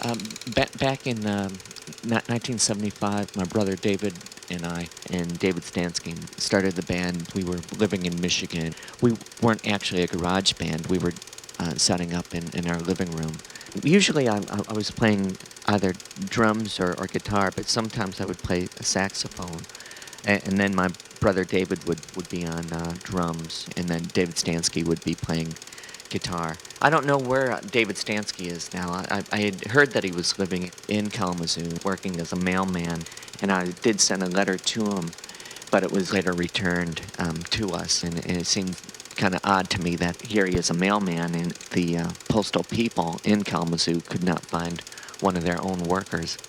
Back in 1975, my brother David and I and David Stansky started the band. We were living in Michigan. We weren't actually a garage band. We were setting up in our living room. Usually I was playing either drums or guitar, but sometimes I would play a saxophone. And then my brother David would be on drums, and then David Stansky would be playing guitar. I don't know where David Stansky is now. I had heard that he was living in Kalamazoo, working as a mailman, and I did send a letter to him, but it was later returned to us, and it seemed kind of odd to me that here he is a mailman, and the postal people in Kalamazoo could not find one of their own workers.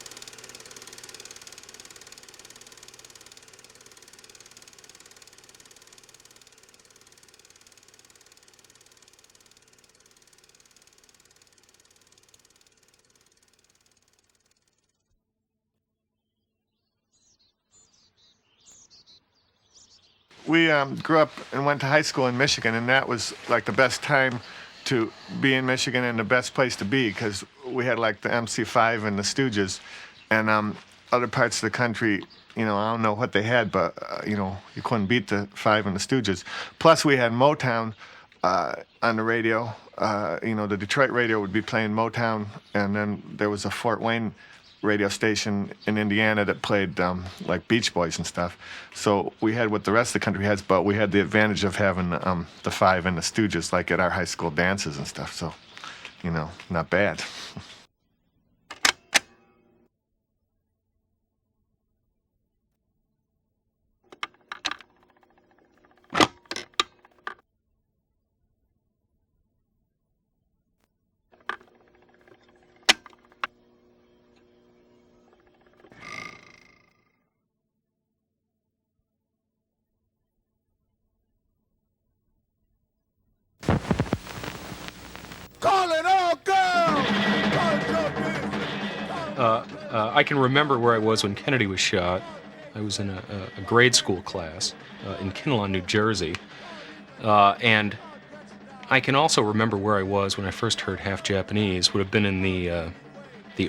We grew up and went to high school in Michigan, and that was like the best time to be in Michigan and the best place to be, because we had like the MC5 and the Stooges, and other parts of the country, I don't know what they had, but you couldn't beat the Five and the Stooges. Plus we had Motown on the radio. The Detroit radio would be playing Motown, and then there was a Fort Wayne radio station in Indiana that played like Beach Boys and stuff. So we had what the rest of the country has, but we had the advantage of having the Five and the Stooges like at our high school dances and stuff. So, not bad. I can remember where I was when Kennedy was shot. I was in a grade school class in Kinnelon, New Jersey. And I can also remember where I was when I first heard Half Japanese. Would have been in the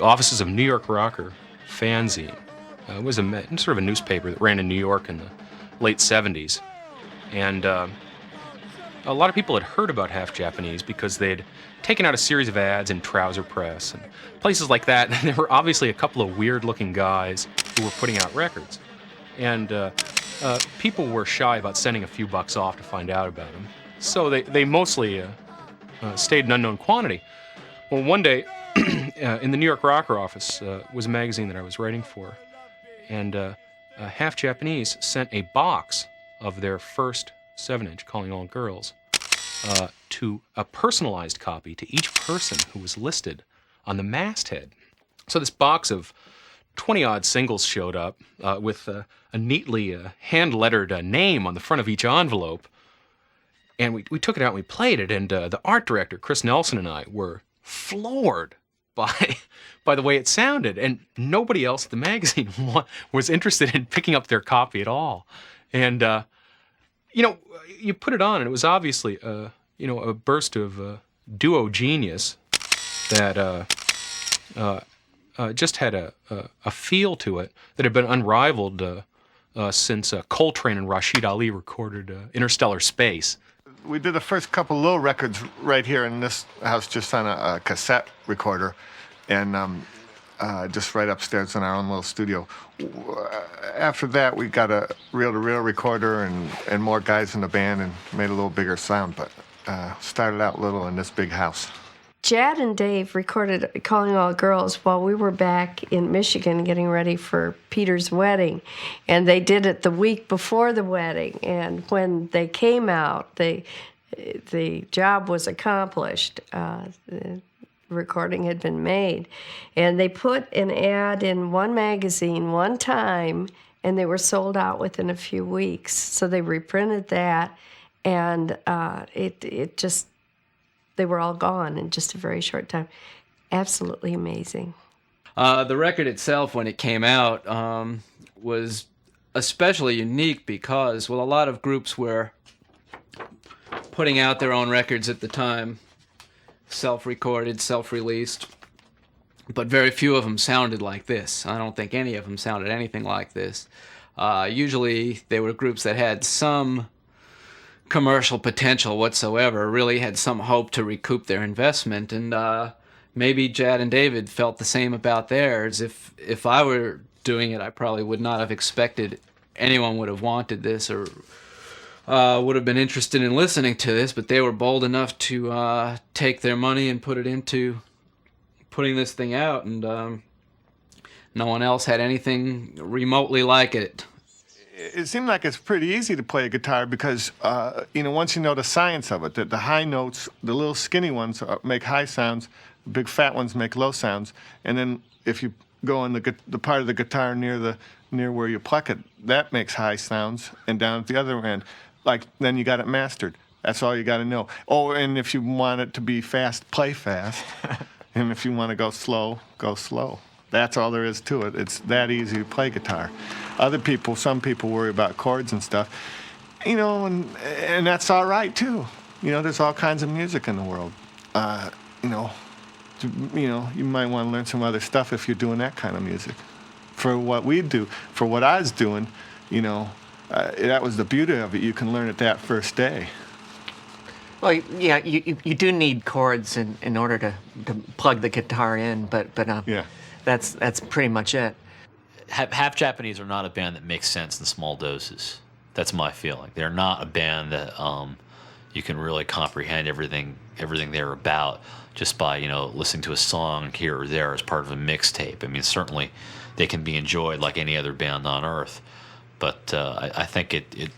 offices of New York Rocker fanzine. It was sort of a newspaper that ran in New York in the late 70s. And a lot of people had heard about Half Japanese because they'd taken out a series of ads in Trouser Press and places like that. And there were obviously a couple of weird-looking guys who were putting out records. And people were shy about sending a few bucks off to find out about them. So they mostly stayed an unknown quantity. Well, one day, in the New York Rocker office was a magazine that I was writing for. And Half Japanese sent a box of their first 7-inch, Calling All Girls, to a personalized copy to each person who was listed on the masthead. So this box of 20-odd singles showed up with a neatly hand-lettered name on the front of each envelope. And we took it out and we played it, and the art director, Chris Nelson, and I were floored by the way it sounded. And nobody else at the magazine was interested in picking up their copy at all. And you put it on, and it was obviously, a burst of duo genius that just had a feel to it that had been unrivaled since Coltrane and Rashid Ali recorded Interstellar Space. We did the first couple little records right here in this house, just on a cassette recorder, and just right upstairs in our own little studio. After that, we got a reel-to-reel recorder and more guys in the band and made a little bigger sound, but started out little in this big house. Jad and Dave recorded Calling All Girls while we were back in Michigan getting ready for Peter's wedding. And they did it the week before the wedding. And when they came out, the job was accomplished. The recording had been made. And they put an ad in one magazine one time, and they were sold out within a few weeks. So they reprinted that, and it just... they were all gone in just a very short time. Absolutely amazing. The record itself, when it came out, was especially unique because, well, a lot of groups were putting out their own records at the time, self-recorded, self-released. but very few of them sounded like this. I don't think any of them sounded anything like this. Usually they were groups that had some commercial potential whatsoever, really had some hope to recoup their investment, and maybe Jad and David felt the same about theirs. If I were doing it, I probably would not have expected anyone would have wanted this or would have been interested in listening to this, but they were bold enough to take their money and put it into putting this thing out, and no one else had anything remotely like it. It seemed like it's pretty easy to play a guitar because, once you know the science of it, that the high notes, the little skinny ones make high sounds, the big fat ones make low sounds, and then if you go on the part of the guitar near where you pluck it, that makes high sounds, and down at the other end, then you got it mastered. That's all you got to know. Oh, and if you want it to be fast, play fast, and if you want to go slow, go slow. That's all there is to it. It's that easy to play guitar. Some people worry about chords and stuff, and that's all right too. There's all kinds of music in the world. You might want to learn some other stuff if you're doing that kind of music. For what we do, for what I was doing, that was the beauty of it. You can learn it that first day. Well, yeah, you do need chords in order to plug the guitar in, but Yeah. That's pretty much it. Half Japanese are not a band that makes sense in small doses. That's my feeling. They're not a band that you can really comprehend everything they're about just by listening to a song here or there as part of a mixtape. I mean, certainly they can be enjoyed like any other band on earth, but I think it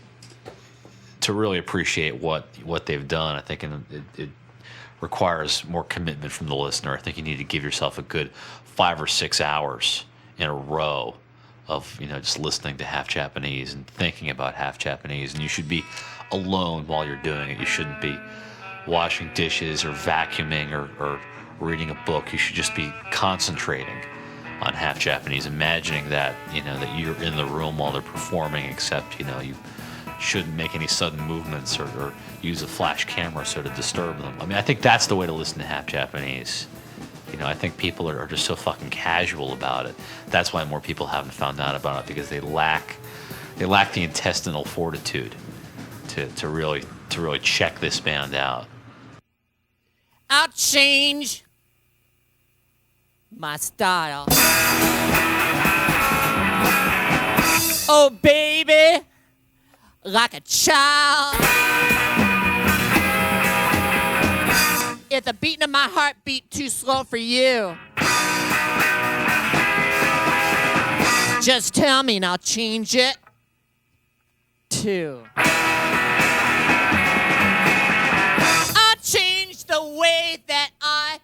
to really appreciate what they've done, I think it requires more commitment from the listener. I think you need to give yourself a good 5 or 6 hours in a row of just listening to Half Japanese and thinking about Half Japanese, and you should be alone while you're doing it. You shouldn't be washing dishes or vacuuming or reading a book. You should just be concentrating on Half Japanese, imagining that that you're in the room while they're performing, except you shouldn't make any sudden movements or use a flash camera so to disturb them. I mean, I think that's the way to listen to Half Japanese. I think people are just so fucking casual about it. That's why more people haven't found out about it, because they lack the intestinal fortitude to really check this band out. I'll change my style. Oh, baby, like a child. If the beating of my heart beat too slow for you, just tell me and I'll change it too. I'll change the way that I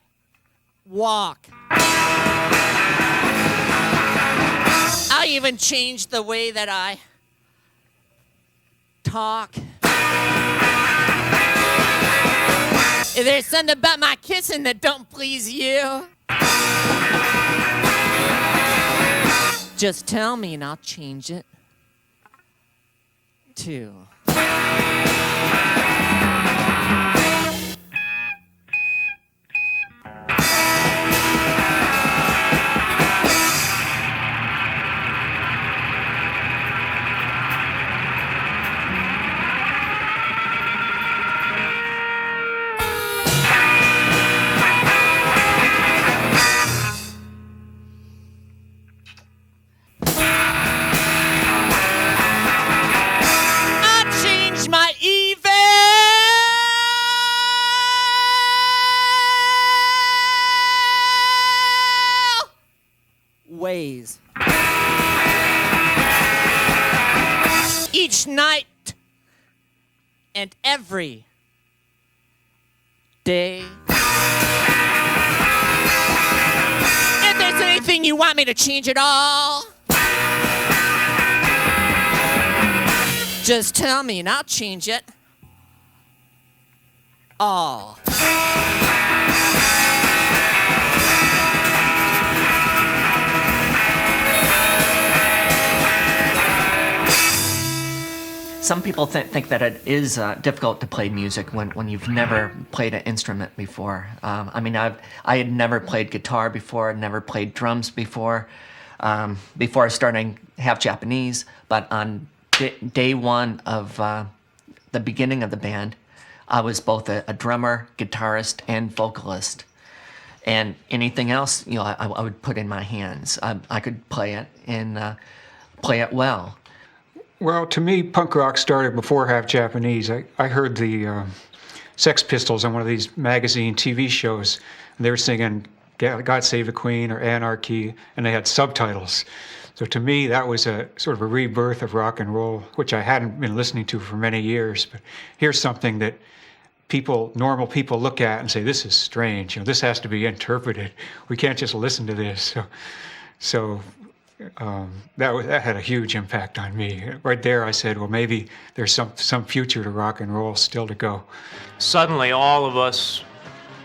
walk. I'll even change the way that I talk. If there's something about my kissing that don't please you, just tell me and I'll change it too. Ways. Each night and every day. If there's anything you want me to change at all, just tell me and I'll change it all. some people think that it is difficult to play music when you've never played an instrument before. I mean, I had never played guitar before, never played drums before starting Half Japanese. But on day one of the beginning of the band, I was both a drummer, guitarist, and vocalist. And anything else, I would put in my hands. I could play it and play it well. Well, to me, punk rock started before Half Japanese. I heard the Sex Pistols on one of these magazine TV shows, and they were singing God Save the Queen or Anarchy, and they had subtitles. So to me, that was a sort of a rebirth of rock and roll, which I hadn't been listening to for many years. But here's something that normal people look at and say, this is strange. This has to be interpreted. We can't just listen to this. So that had a huge impact on me. Right there, I said, well, maybe there's some future to rock and roll still to go. Suddenly, all of us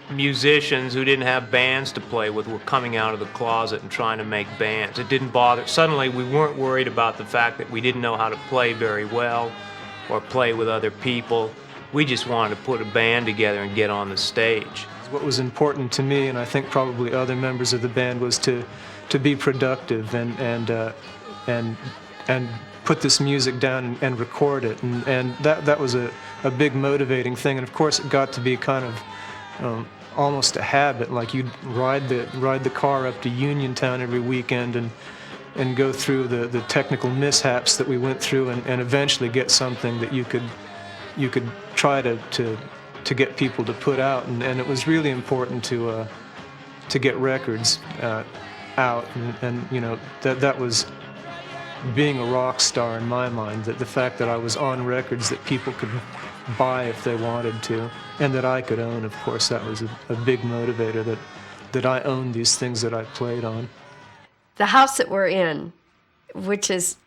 musicians who didn't have bands to play with were coming out of the closet and trying to make bands. It didn't bother. Suddenly, we weren't worried about the fact that we didn't know how to play very well or play with other people. We just wanted to put a band together and get on the stage. What was important to me, and I think probably other members of the band, was to be productive and put this music down and record it, and that was a big motivating thing. And of course, it got to be kind of almost a habit. Like you'd ride the car up to Uniontown every weekend and go through the technical mishaps that we went through, and eventually get something that you could try to get people to put out. And it was really important to get records out, and that was being a rock star in my mind. That the fact that I was on records that people could buy if they wanted to, and that I could own, of course, that was a big motivator, that I owned these things that I played on. The house that we're in, which is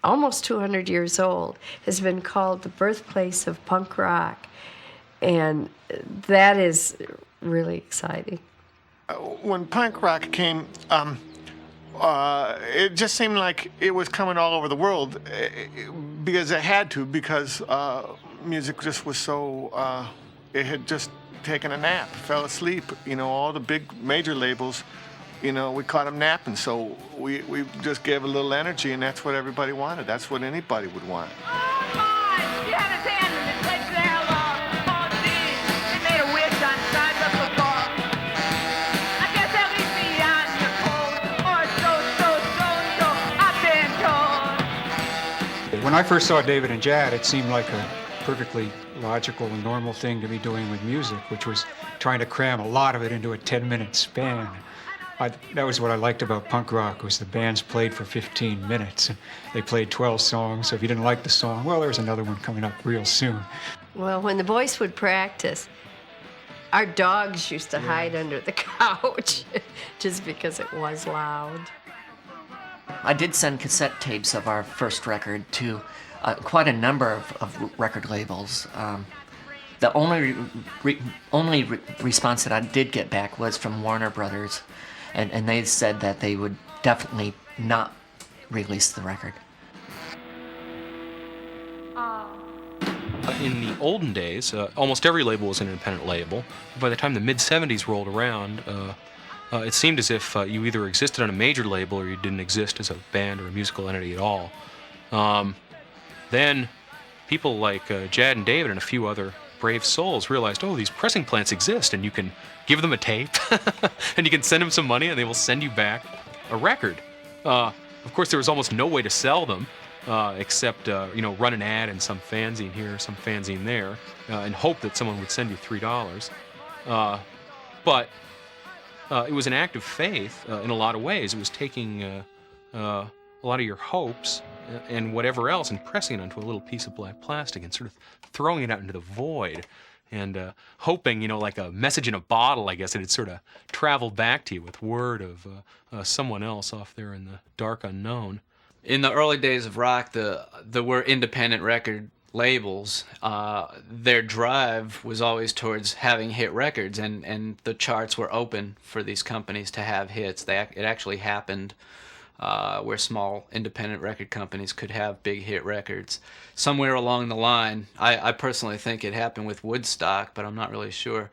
almost 200 years old, has been called the birthplace of punk rock, and that is really exciting. When punk rock came, it just seemed like it was coming all over the world, because it had to, because music just was so, it had just taken a nap, fell asleep. All the big major labels, we caught them napping, so we just gave a little energy, and that's what everybody wanted. That's what anybody would want. When I first saw David and Jad, it seemed like a perfectly logical and normal thing to be doing with music, which was trying to cram a lot of it into a 10-minute span. That was what I liked about punk rock, was the bands played for 15 minutes. They played 12 songs, so if you didn't like the song, well, there's another one coming up real soon. Well, when the boys would practice, our dogs used to hide under the couch just because it was loud. I did send cassette tapes of our first record to quite a number of record labels. The only response that I did get back was from Warner Brothers, and they said that they would definitely not release the record. In the olden days, almost every label was an independent label. By the time the mid-'70s rolled around, it seemed as if you either existed on a major label or you didn't exist as a band or a musical entity at all. Then people like Jad and David and a few other brave souls realized, oh, these pressing plants exist, and you can give them a tape, and you can send them some money, and they will send you back a record. Of course, there was almost no way to sell them, except run an ad in some fanzine here, some fanzine there, and hope that someone would send you $3. But it was an act of faith in a lot of ways. It was taking a lot of your hopes and whatever else and pressing it onto a little piece of black plastic and sort of throwing it out into the void and hoping, like a message in a bottle, I guess, it had sort of traveled back to you with word of someone else off there in the dark unknown. In the early days of rock, there were independent record labels. Their drive was always towards having hit records, and the charts were open for these companies to have hits. It actually happened where small independent record companies could have big hit records. Somewhere along the line, I personally think it happened with Woodstock, but I'm not really sure.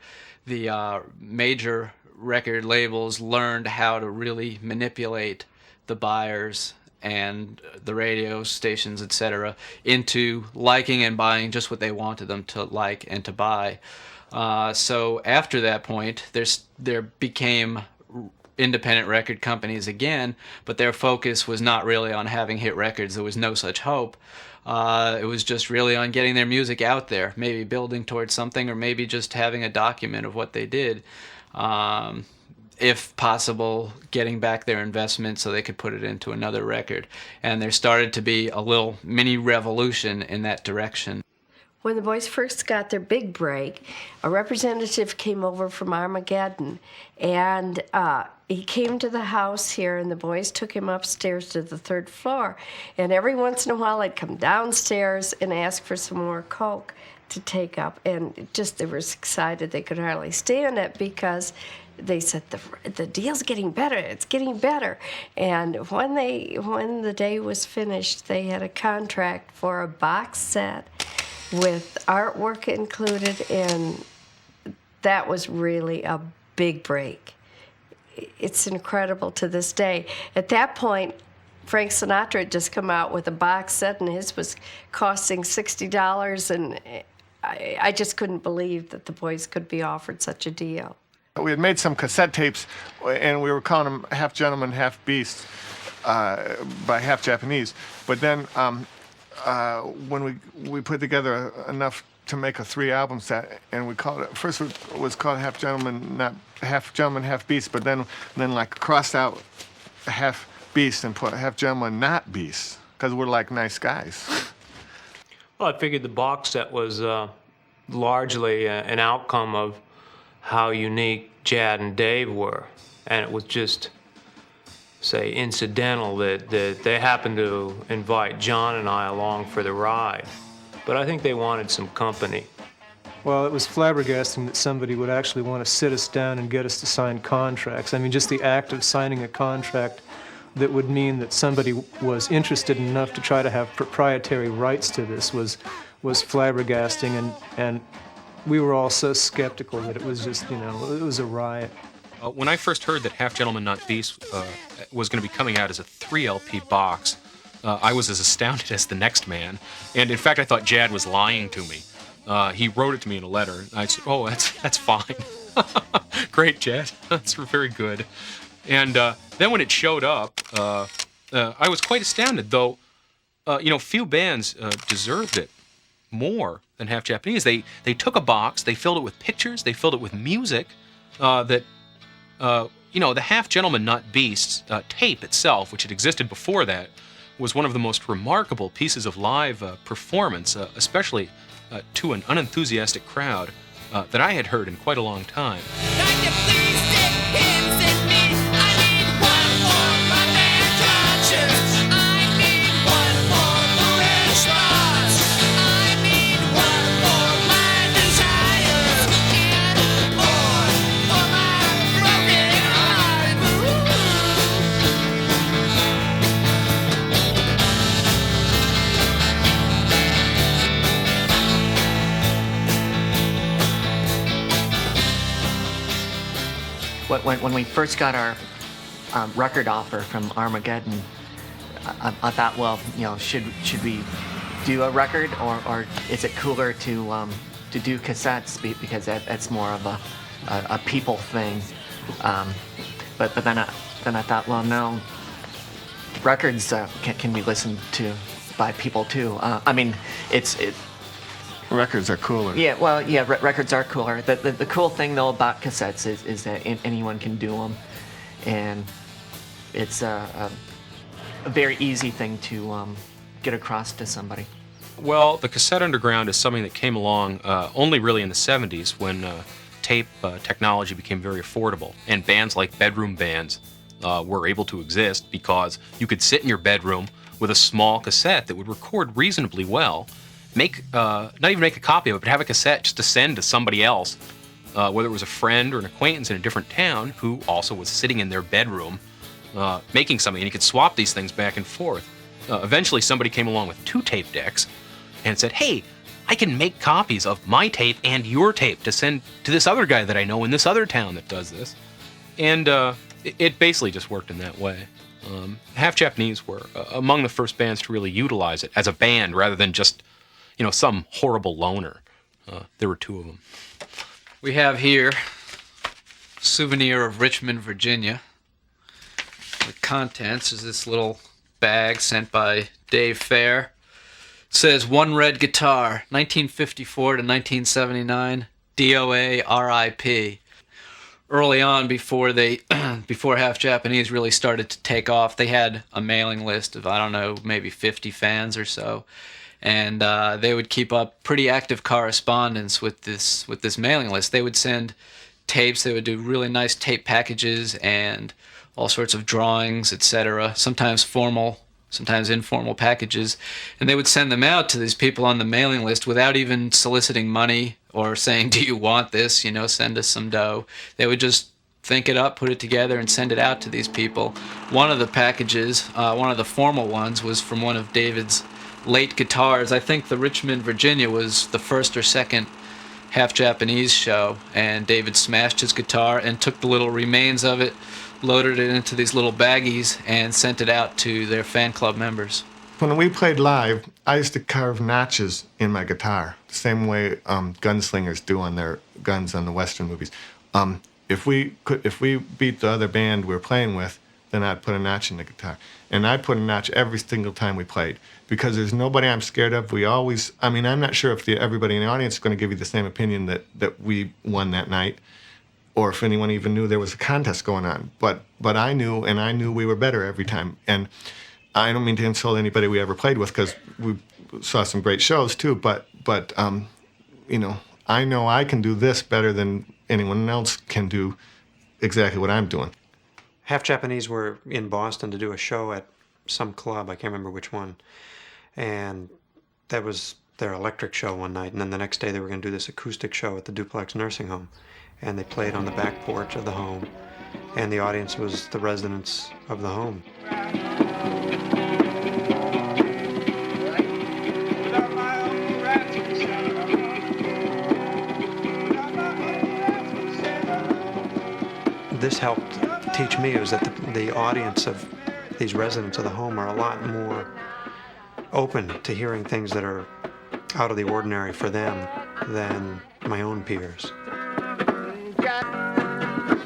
The major record labels learned how to really manipulate the buyers and the radio stations, etc., into liking and buying just what they wanted them to like and to buy. So after that point, there became independent record companies again, but their focus was not really on having hit records. There was no such hope. It was just really on getting their music out there, maybe building towards something, or maybe just having a document of what they did. If possible, getting back their investment so they could put it into another record. And there started to be a little mini revolution in that direction. When the boys first got their big break, a representative came over from Armageddon, and he came to the house here, and the boys took him upstairs to the 3rd floor. And every once in a while, I'd come downstairs and ask for some more Coke to take up. And just they were excited. They could hardly stand it because they said, the deal's getting better, it's getting better. And when the day was finished, they had a contract for a box set with artwork included, and that was really a big break. It's incredible to this day. At that point, Frank Sinatra had just come out with a box set, and his was costing $60, and I just couldn't believe that the boys could be offered such a deal. We had made some cassette tapes, and we were calling them Half Gentleman, Half Beast, by Half Japanese. But then when we put together enough to make a 3-album set, and we called it, first it was called Half Gentleman, Half Beast, but then like crossed out Half Beast and put Half Gentleman, Not Beast, because we're like nice guys. Well, I figured the box set was largely an outcome of how unique Chad and Dave were, and it was just, say, incidental that they happened to invite John and I along for the ride. But I think they wanted some company. Well, it was flabbergasting that somebody would actually want to sit us down and get us to sign contracts. I mean, just the act of signing a contract that would mean that somebody was interested enough to try to have proprietary rights to this was flabbergasting, and we were all so skeptical that it was just, it was a riot. When I first heard that Half Gentleman, Not Beast was going to be coming out as a 3-LP box, I was as astounded as the next man. And in fact, I thought Jad was lying to me. He wrote it to me in a letter. I said, "Oh, that's fine." Great, Jad. That's very good. And then when it showed up, I was quite astounded, though, few bands deserved it more than Half Japanese. They took a box, they filled it with pictures, they filled it with music, the Half Gentleman, Not Beasts tape itself, which had existed before that, was one of the most remarkable pieces of live performance, especially to an unenthusiastic crowd, that I had heard in quite a long time. When we first got our record offer from Armageddon, I thought, well, should we do a record, or is it cooler to do cassettes because that's more of a people thing? But then I thought, well, no, records can be listened to by people too. I mean, Records are cooler. Yeah, well, records are cooler. The cool thing, though, about cassettes is that anyone can do them, and it's a very easy thing to get across to somebody. Well, the cassette underground is something that came along only really in the 70s when tape technology became very affordable, and bands like bedroom bands were able to exist because you could sit in your bedroom with a small cassette that would record reasonably well, not even make a copy of it, but have a cassette just to send to somebody else, whether it was a friend or an acquaintance in a different town who also was sitting in their bedroom making something, and he could swap these things back and forth. Eventually, somebody came along with 2 tape decks and said, hey, I can make copies of my tape and your tape to send to this other guy that I know in this other town that does this. And it basically just worked in that way. Half Japanese were among the first bands to really utilize it as a band rather than just, some horrible loner. There were 2 of them. We have here a souvenir of Richmond, Virginia. The contents is this little bag sent by Dave Fair. It says 1 red guitar, 1954 to 1979, DOA RIP. Early on, before Half Japanese really started to take off, they had a mailing list of, I don't know, maybe 50 fans or so. And they would keep up pretty active correspondence with this mailing list. They would send tapes. They would do really nice tape packages and all sorts of drawings, etc. Sometimes formal, sometimes informal packages. And they would send them out to these people on the mailing list without even soliciting money or saying, do you want this? Send us some dough. They would just think it up, put it together, and send it out to these people. One of the packages, one of the formal ones, was from one of David's late guitars. I think the Richmond, Virginia was the first or second Half Japanese show, and David smashed his guitar and took the little remains of it, loaded it into these little baggies, and sent it out to their fan club members. When we played live, I used to carve notches in my guitar, the same way gunslingers do on their guns on the Western movies. If we beat the other band we were playing with, then I'd put a notch in the guitar. And I put a notch every single time we played, because there's nobody I'm scared of. I'm not sure if everybody in the audience is going to give you the same opinion that we won that night, or if anyone even knew there was a contest going on. But I knew, and I knew we were better every time. And I don't mean to insult anybody we ever played with, because we saw some great shows too, but I know I can do this better than anyone else can do exactly what I'm doing. Half Japanese were in Boston to do a show at some club, I can't remember which one, and that was their electric show one night, and then the next day they were going to do this acoustic show at the Duplex Nursing Home, and they played on the back porch of the home, and the audience was the residents of the home. This helped teach me was that the audience of these residents of the home are a lot more open to hearing things that are out of the ordinary for them than my own peers.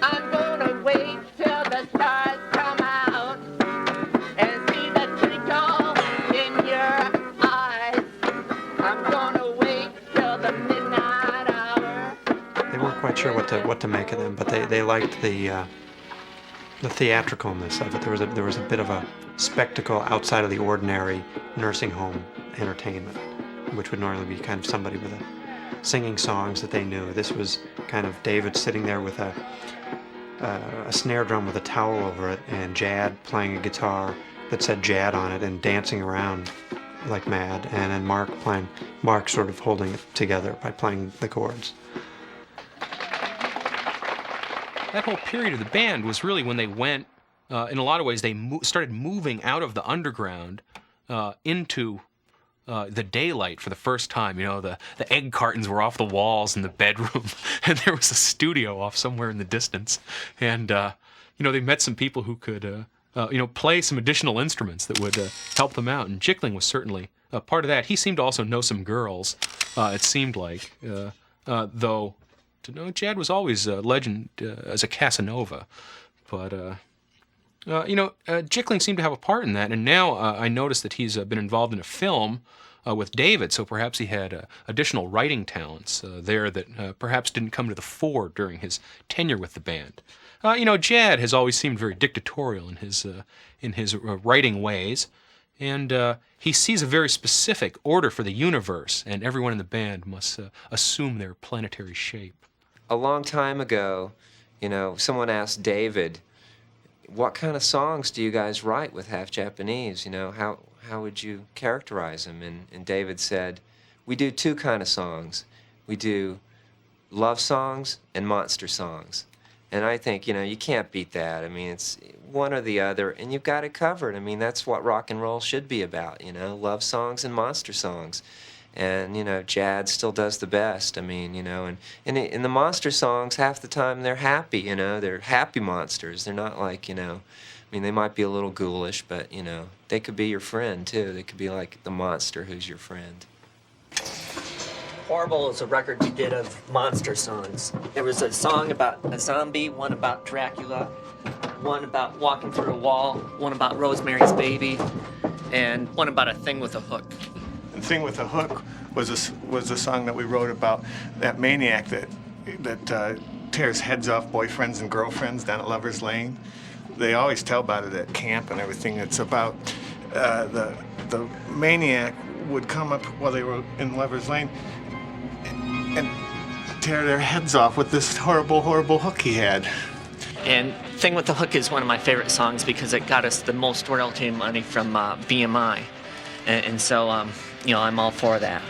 I'm gonna wait till the stars come out and see the twinkle in your eyes. I'm gonna wait till the midnight hour. They weren't quite sure what to make of them, but they liked the theatricalness of it. There was a bit of a spectacle outside of the ordinary nursing home entertainment, which would normally be kind of somebody with singing songs that they knew. This was kind of David sitting there with a snare drum with a towel over it, and Jad playing a guitar that said Jad on it and dancing around like mad, and then Mark sort of holding it together by playing the chords. That whole period of the band was really when they went, in a lot of ways, they started moving out of the underground into the daylight for the first time. The egg cartons were off the walls in the bedroom, and there was a studio off somewhere in the distance. And, they met some people who could, play some additional instruments that would help them out. And Jickling was certainly part of that. He seemed to also know some girls, it seemed like, though... Jad was always a legend as a Casanova, but Jickling seemed to have a part in that, and now I noticed that he's been involved in a film with David, so perhaps he had additional writing talents there that perhaps didn't come to the fore during his tenure with the band. Jad has always seemed very dictatorial in his writing ways, and he sees a very specific order for the universe, and everyone in the band must assume their planetary shape. A long time ago, someone asked David, what kind of songs do you guys write with Half Japanese? How would you characterize them? And David said, we do 2 kind of songs. We do love songs and monster songs. And I think, you can't beat that. I mean, one or the other, and you've got it covered. I mean, that's what rock and roll should be about, you know, love songs and monster songs. And, you know, Jad still does the best. I mean, you know, and in the monster songs, half the time they're happy, you know, they're happy monsters. They're not like, you know, I mean, they might be a little ghoulish, but, you know, they could be your friend, too. They could be like the monster who's your friend. Horrible is a record we did of monster songs. There was a song about a zombie, one about Dracula, one about walking through a wall, one about Rosemary's Baby, and one about a thing with a hook. The Thing with a Hook was a song that we wrote about that maniac that tears heads off boyfriends and girlfriends down at Lover's Lane. They always tell about it at camp and everything. It's about the maniac would come up while they were in Lover's Lane and tear their heads off with this horrible, horrible hook he had. And Thing with the Hook is one of my favorite songs because it got us the most royalty money from BMI. And so, you know, I'm all for that.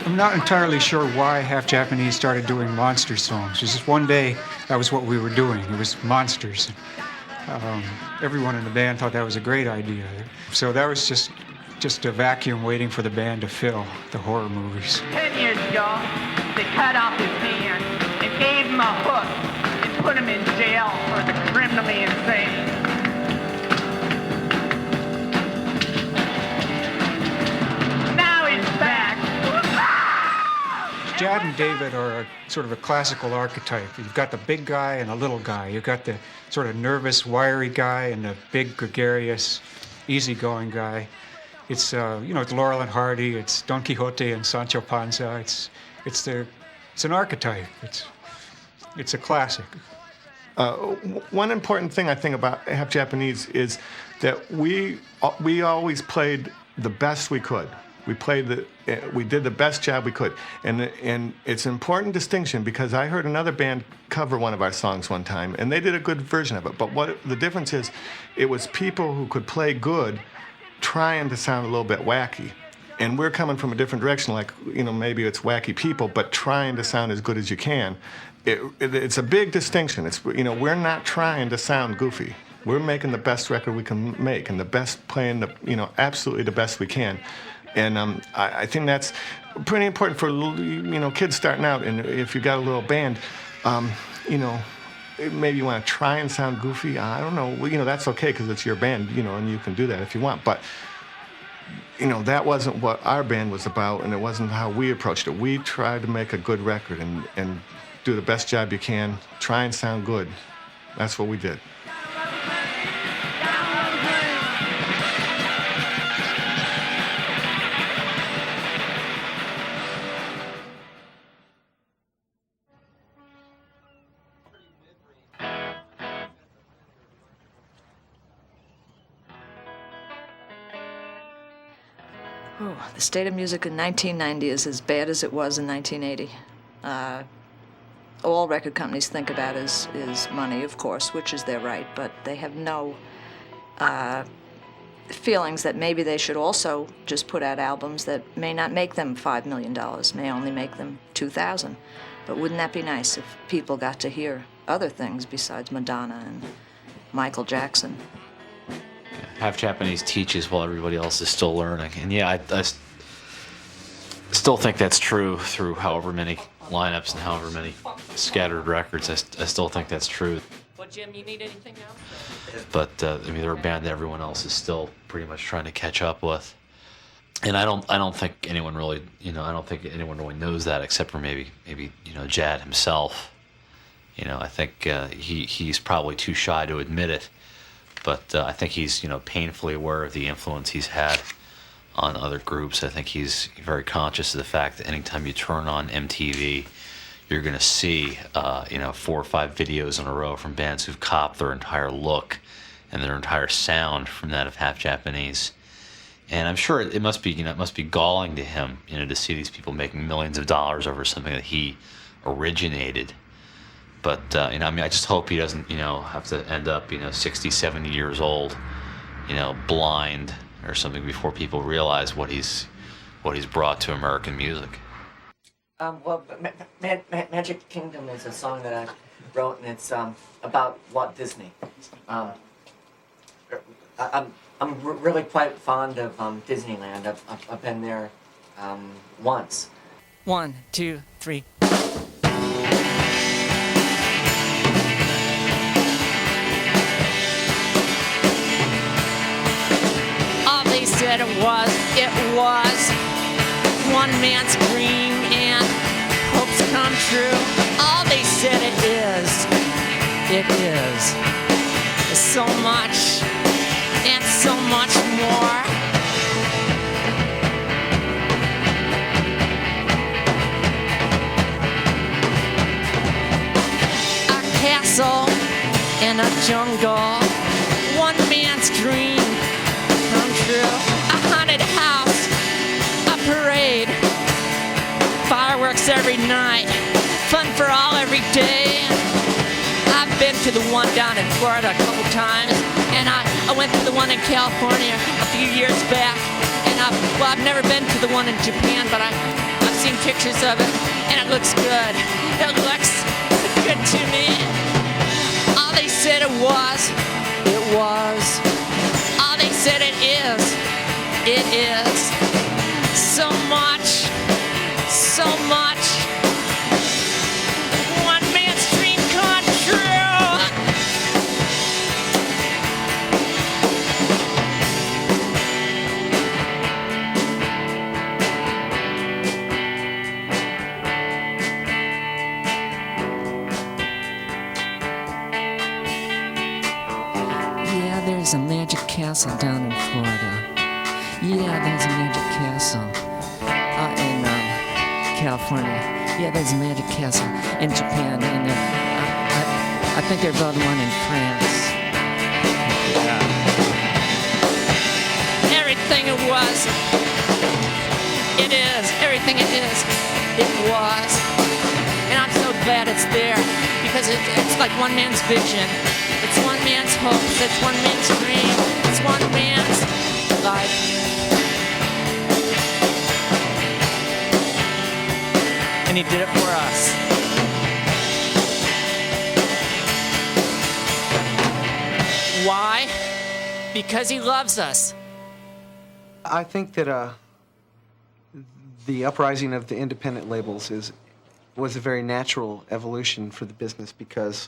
I'm not entirely sure why Half Japanese started doing monster songs. It was just one day, that was what we were doing. It was monsters. Everyone in the band thought that was a great idea. So that was just a vacuum waiting for the band to fill, the horror movies. 10 years ago, they cut off his hand and gave him a hook and put him in jail for the criminally insane. Now he's back. Jad and David are sort of a classical archetype. You've got the big guy and the little guy. You've got the sort of nervous, wiry guy and the big, gregarious, easygoing guy. It's you know, it's Laurel and Hardy. It's Don Quixote and Sancho Panza. It's an archetype. It's a classic. One important thing I think about Half Japanese is that we always played the best we could. We did the best job we could, and it's an important distinction because I heard another band cover one of our songs one time, and they did a good version of it. But what the difference is, it was people who could play good, trying to sound a little bit wacky, and we're coming from a different direction. Like, you know, maybe it's wacky people, but trying to sound as good as you can. It's a big distinction. It's, you know, we're not trying to sound goofy. We're making the best record we can make, and the best playing the, you know, absolutely the best we can. And I think that's pretty important for, you know, kids starting out. And if you got a little band, you know, maybe you want to try and sound goofy. I don't know. Well, you know, that's okay because it's your band, you know, and you can do that if you want. But, you know, that wasn't what our band was about, and it wasn't how we approached it. We tried to make a good record and do the best job you can. Try and sound good. That's what we did. The state of music in 1990 is as bad as it was in 1980. All record companies think about is money, of course, which is their right, but they have no feelings that maybe they should also just put out albums that may not make them $5 million, may only make them $2,000. But wouldn't that be nice if people got to hear other things besides Madonna and Michael Jackson? Half Japanese teaches while everybody else is still learning. And yeah, I still think that's true through however many lineups and however many scattered records. I still think that's true. What, Jim, you need anything now? But I mean, they're a band that everyone else is still pretty much trying to catch up with. And I don't think anyone really, you know, I don't think anyone really knows that except for maybe you know, Jad himself. You know, I think he's probably too shy to admit it. But I think he's, you know, painfully aware of the influence he's had on other groups. I think he's very conscious of the fact that anytime you turn on MTV, you're going to see, you know, 4 or 5 videos in a row from bands who've copied their entire look and their entire sound from that of Half Japanese. And I'm sure it must be, you know, it must be galling to him, you know, to see these people making millions of dollars over something that he originated. But, you know, I mean, I just hope he doesn't, you know, have to end up, you know, 60, 70 years old, Blind or something before people realize what he's brought to American music. Well, Magic Kingdom is a song that I wrote, and it's about Walt Disney. I'm really quite fond of Disneyland. I've been there once. 1, 2, 3. All they said it was one man's dream and hopes come true. All they said it is so much and so much more. A castle in a jungle, one man's dream come true. A haunted house, a parade, fireworks every night, fun for all every day. I've been to the one down in Florida a couple times, and I went to the one in California a few years back, and I've never been to the one in Japan, but I've seen pictures of it, and it looks good. It looks good to me. All they said it was. All they said it is so much, so much. One man's dream come true. Yeah, there's a magic castle down in Florida. Yeah, there's a magic castle in California. Yeah, there's a magic castle in Japan, and I think they're building one in France. Everything it was, it is. Everything it is, it was. And I'm so glad it's there, because it's like one man's vision. It's one man's hopes. It's one man's dream. It's one man's life. And he did it for us. Why? Because he loves us. I think that the uprising of the independent labels was a very natural evolution for the business, because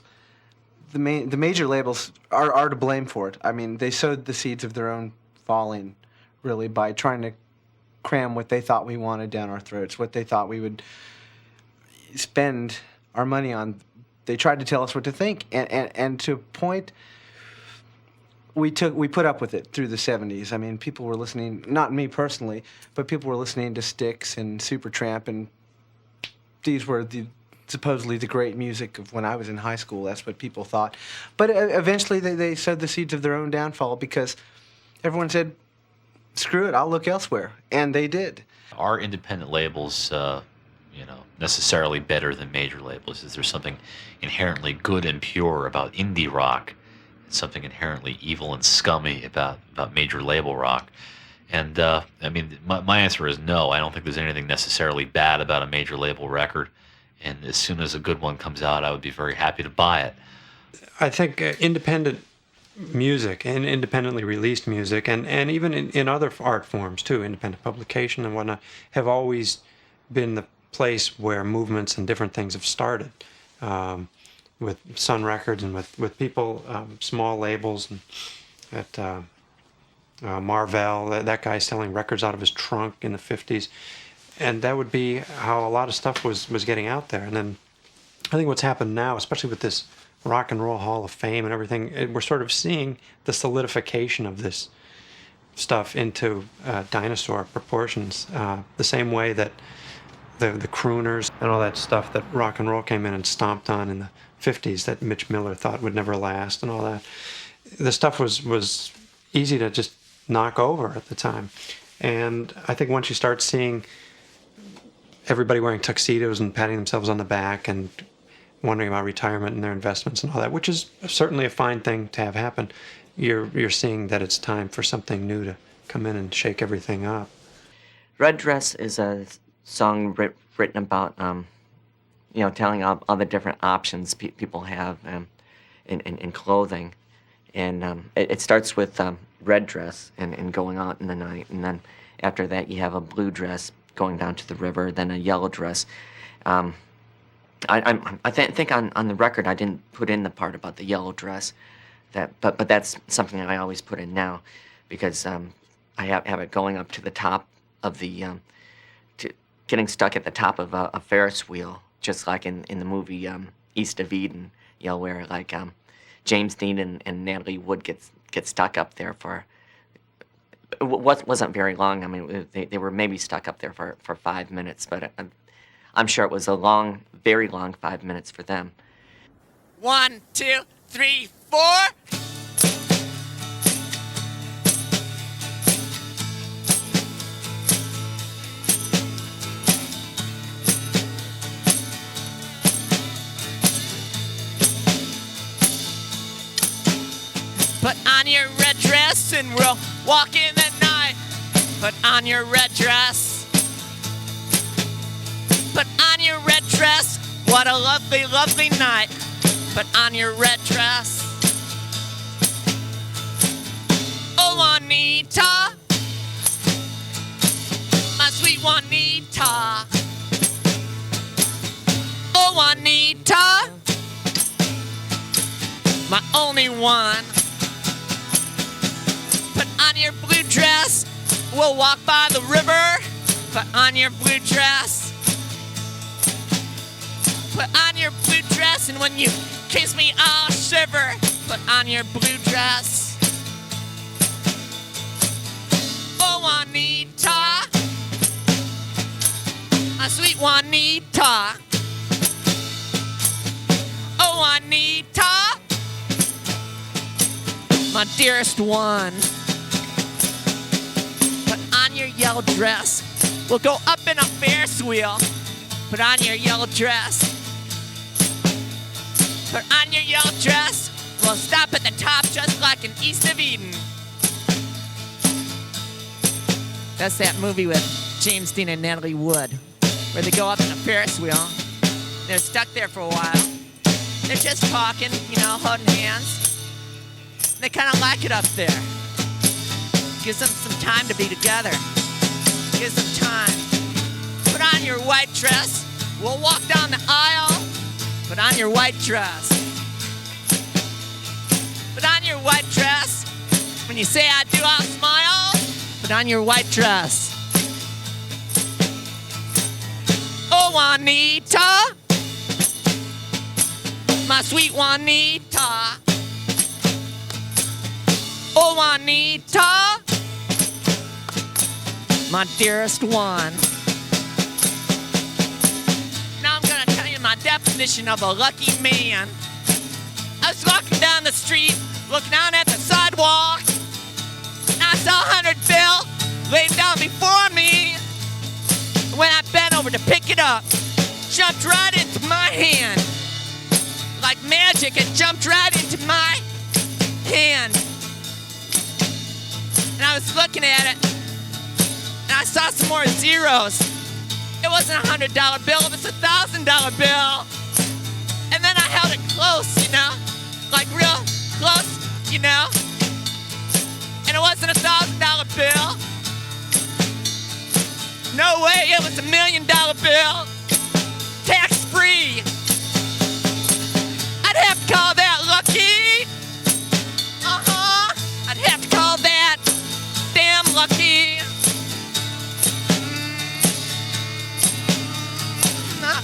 the major labels are to blame for it. I mean, they sowed the seeds of their own falling, really, by trying to cram what they thought we wanted down our throats, what they thought we would spend our money on. They tried to tell us what to think, and to a point, we put up with it through the 70s. I mean, people were listening, not me personally, but people were listening to Styx and Supertramp, and these were supposedly the great music of when I was in high school. That's what people thought. But eventually they sowed the seeds of their own downfall, because everyone said, screw it, I'll look elsewhere. And they did. Are independent labels necessarily better than major labels? Is there something inherently good and pure about indie rock, and something inherently evil and scummy about major label rock? And I mean, my answer is no. I don't think there's anything necessarily bad about a major label record. And as soon as a good one comes out, I would be very happy to buy it. I think independent music and independently released music, and even in other art forms too, independent publication and whatnot, have always been the place where movements and different things have started, with Sun Records and with people, small labels, and at Marvell, that guy selling records out of his trunk in the 50s. And that would be how a lot of stuff was getting out there. And then I think what's happened now, especially with this Rock and Roll Hall of Fame and everything, we're sort of seeing the solidification of this stuff into dinosaur proportions, the same way that the crooners and all that stuff that rock and roll came in and stomped on in the 50s that Mitch Miller thought would never last and all that. The stuff was easy to just knock over at the time. And I think once you start seeing everybody wearing tuxedos and patting themselves on the back and wondering about retirement and their investments and all that, which is certainly a fine thing to have happen, you're seeing that it's time for something new to come in and shake everything up. Red Dress is a song written about, telling all the different options people have in clothing. And it starts with red dress and going out in the night. And then after that, you have a blue dress going down to the river, then a yellow dress. I think on the record, I didn't put in the part about the yellow dress. But that's something that I always put in now, because I have it going up to the top of the, getting stuck at the top of a Ferris wheel, just like in the movie East of Eden, where like James Dean and Natalie Wood get stuck up there for, it wasn't very long. I mean, they were maybe stuck up there for 5 minutes, but I'm sure it was a long, very long 5 minutes for them. 1, 2, 3, 4. Put on your red dress and we'll walk in the night. Put on your red dress. Put on your red dress. What a lovely, lovely night. Put on your red dress. Oh, Juanita, my sweet Juanita. Oh, Juanita, my only one. Put on your blue dress, we'll walk by the river. Put on your blue dress. Put on your blue dress, and when you kiss me, I'll shiver. Put on your blue dress. Oh, Juanita, my sweet Juanita. Oh, Juanita, my dearest one. Put on your yellow dress. We'll go up in a Ferris wheel. Put on your yellow dress. Put on your yellow dress. We'll stop at the top just like in East of Eden. That's that movie with James Dean and Natalie Wood, where they go up in a Ferris wheel. They're stuck there for a while. They're just talking, holding hands. They kind of like it up there. Gives them some time to be together. Gives them time. Put on your white dress. We'll walk down the aisle. Put on your white dress. Put on your white dress. When you say I do, I'll smile. Put on your white dress. Oh, Juanita, my sweet Juanita. Oh, Juanita, my dearest one. Now I'm gonna tell you my definition of a lucky man. I was walking down the street, looking down at the sidewalk, and I saw a $100 bill laid down before me. When I bent over to pick it up, jumped right into my hand. Like magic, it jumped right into my hand. And I was looking at it, and I saw some more zeros. It wasn't a $100 bill, it was a $1,000 bill. And then I held it close, like real close, And it wasn't a $1,000 bill. No way, it was $1 million bill. Tax-free. I'd have to call that lucky. I'd have to call that damn lucky. Ow!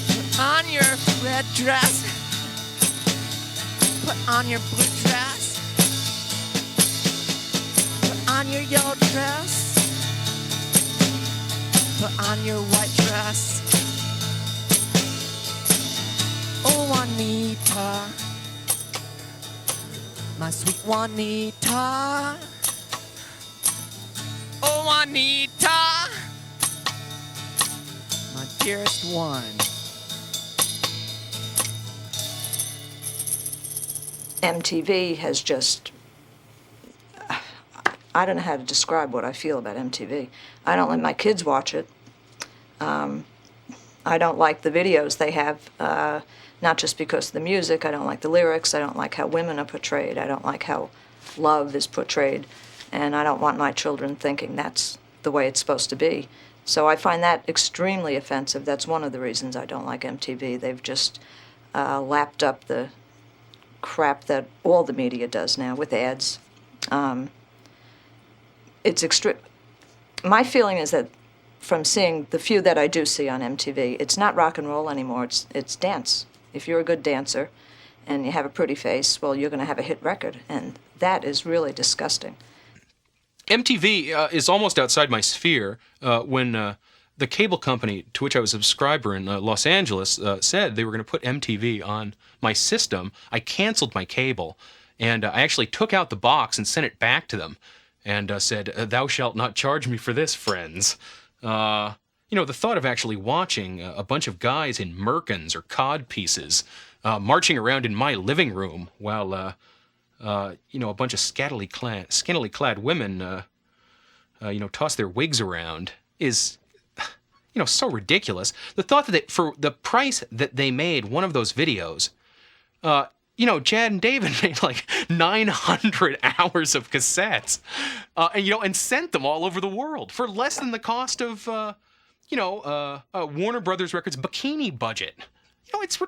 Put on your red dress. Put on your blue dress. Put on your yellow dress. Put on your white dress. Oh, Juanita, my sweet Juanita. Oh, Juanita, my dearest one. MTV has just, I don't know how to describe what I feel about MTV. I don't let my kids watch it. I don't like the videos they have, not just because of the music. I don't like the lyrics. I don't like how women are portrayed. I don't like how love is portrayed. And I don't want my children thinking that's the way it's supposed to be. So I find that extremely offensive. That's one of the reasons I don't like MTV. They've just lapped up the crap that all the media does now with ads. It's extreme. My feeling is that from seeing the few that I do see on MTV, it's not rock and roll anymore, it's dance. If you're a good dancer and you have a pretty face, well, you're going to have a hit record, and that is really disgusting. MTV is almost outside my sphere. When the cable company to which I was a subscriber in Los Angeles said they were going to put MTV on my system, I canceled my cable, and I actually took out the box and sent it back to them and said, "Thou shalt not charge me for this, friends." You know, the thought of actually watching a bunch of guys in merkins or cod pieces marching around in my living room while, you know, a bunch of scantily clad women, you know, toss their wigs around is, you know, so ridiculous. The thought that for the price that they made one of those videos, you know, Chad and David made like 900 hours of cassettes, and, you know, and sent them all over the world for less than the cost of, you know, Warner Brothers Records' bikini budget. You know, it's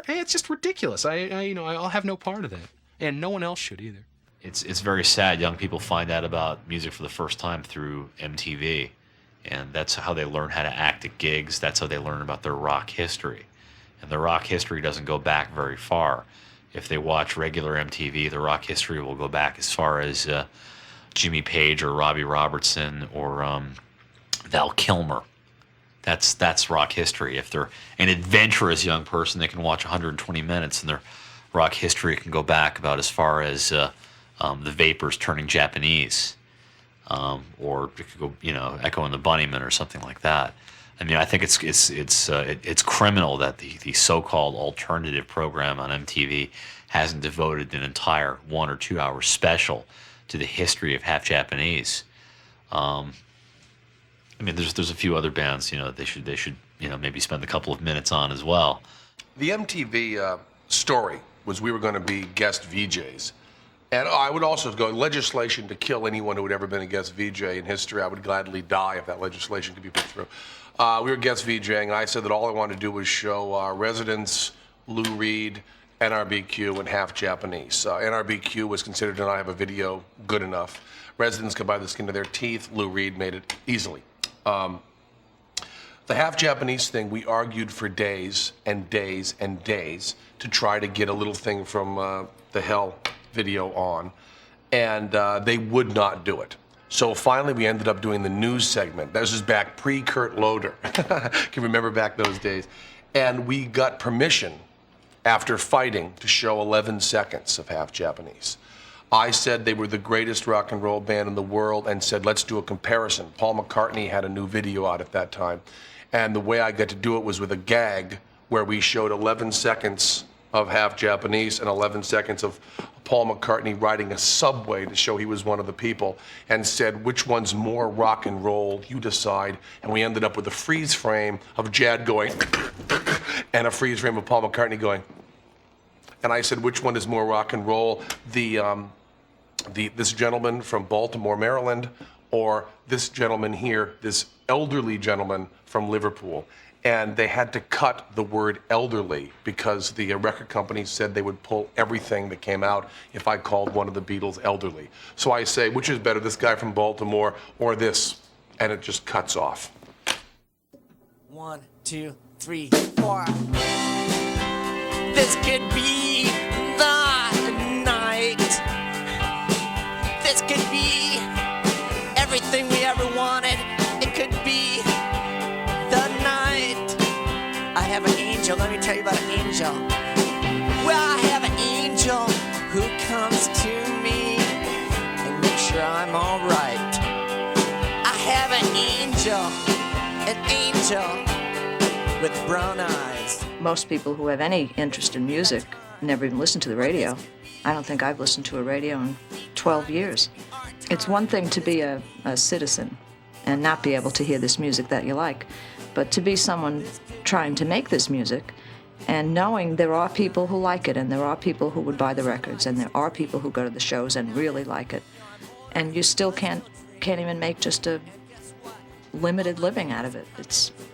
it's just ridiculous. You know, I'll have no part of that, and no one else should either. It's very sad. Young people find out about music for the first time through MTV, and that's how they learn how to act at gigs. That's how they learn about their rock history, and the rock history doesn't go back very far. If they watch regular MTV, the rock history will go back as far as Jimmy Page or Robbie Robertson or Val Kilmer. That's rock history. If they're an adventurous young person, they can watch 120 minutes, and their rock history can go back about as far as the Vapors turning Japanese, or it could go, you know, Echo and the Bunnymen or something like that. I mean, I think it's criminal that the so-called alternative program on MTV hasn't devoted an entire 1 or 2 hour special to the history of Half Japanese. I mean, there's a few other bands, you know, that they should you know, maybe spend a couple of minutes on as well. The MTV story was we were going to be guest VJs. And I would also go, legislation to kill anyone who had ever been a guest VJ in history. I would gladly die if that legislation could be put through. We were guest VJing, and I said that all I wanted to do was show Residents, Lou Reed, NRBQ, and Half Japanese. NRBQ was considered to not have a video good enough. Residents could buy the skin of their teeth. Lou Reed made it easily. The Half Japanese thing, we argued for days and days and days to try to get a little thing from the Hell video on, and they would not do it. So finally we ended up doing the news segment. This is back pre-Kurt Loder. Can remember back those days. And we got permission after fighting to show 11 seconds of Half Japanese. I said they were the greatest rock and roll band in the world and said, let's do a comparison. Paul McCartney had a new video out at that time. And the way I got to do it was with a gag where we showed 11 seconds of Half Japanese and 11 seconds of Paul McCartney riding a subway to show he was one of the people, and said, which one's more rock and roll, you decide. And we ended up with a freeze frame of Jad going and a freeze frame of Paul McCartney going. And I said, which one is more rock and roll, this gentleman from Baltimore, Maryland, or this gentleman here, this elderly gentleman from Liverpool? And they had to cut the word elderly because the record company said they would pull everything that came out if I called one of the Beatles elderly. So I say, which is better, this guy from Baltimore or this? And it just cuts off. 1, 2, 3, 4. This could be the night. This could be everything we ever wanted. It could be the night. I have an angel. Let me tell you about an angel. Well, I have an angel who comes to me and makes sure I'm all right. I have an angel with brown eyes. Most people who have any interest in music never even listened to the radio. I don't think I've listened to a radio in 12 years. It's one thing to be a citizen and not be able to hear this music that you like, but to be someone trying to make this music and knowing there are people who like it, and there are people who would buy the records, and there are people who go to the shows and really like it, and you still can't even make just a limited living out of it.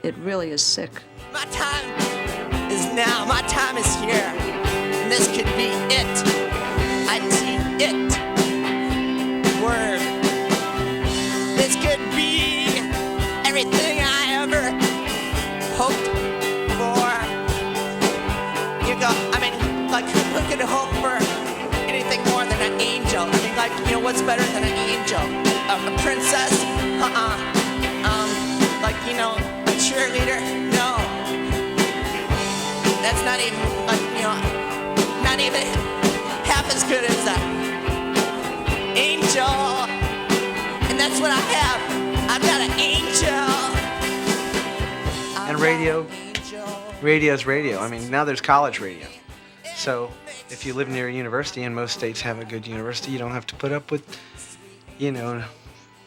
It really is sick. My time is now. My time is here. And this could be it. it. Word. This could be everything I ever hoped for. You go, I mean, like, who could hope for anything more than an angel? I mean, like, you know, what's better than an angel? A princess? Like, you know, a cheerleader? No. That's not even, like, you know, not even half as good as an angel. And that's what I have. I've got an angel. And radio's radio. I mean, now there's college radio. So if you live near a university, and most states have a good university, you don't have to put up with, you know,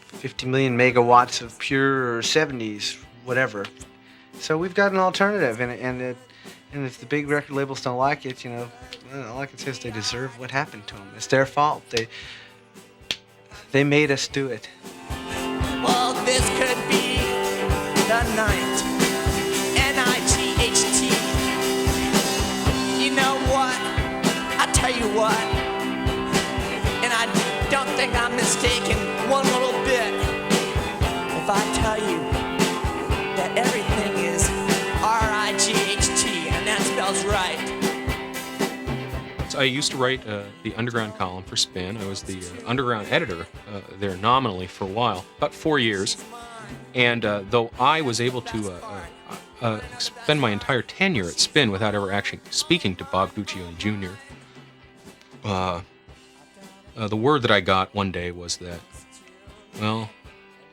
50 million megawatts of pure or 70s, whatever. So we've got an alternative, and if the big record labels don't like it, you know, all I can say is they deserve what happened to them. It's their fault. They made us do it. Well, this could be the night. N-I-G-H-T. You know what? I tell you what. And I don't think I'm mistaken one little bit if I tell you that everything is R-I-G-H-T, and that spells right. So I used to write the underground column for Spin. I was the underground editor there nominally for a while, about 4 years. And though I was able to spend my entire tenure at Spin without ever actually speaking to Bob Guccione Jr., the word that I got one day was that, well,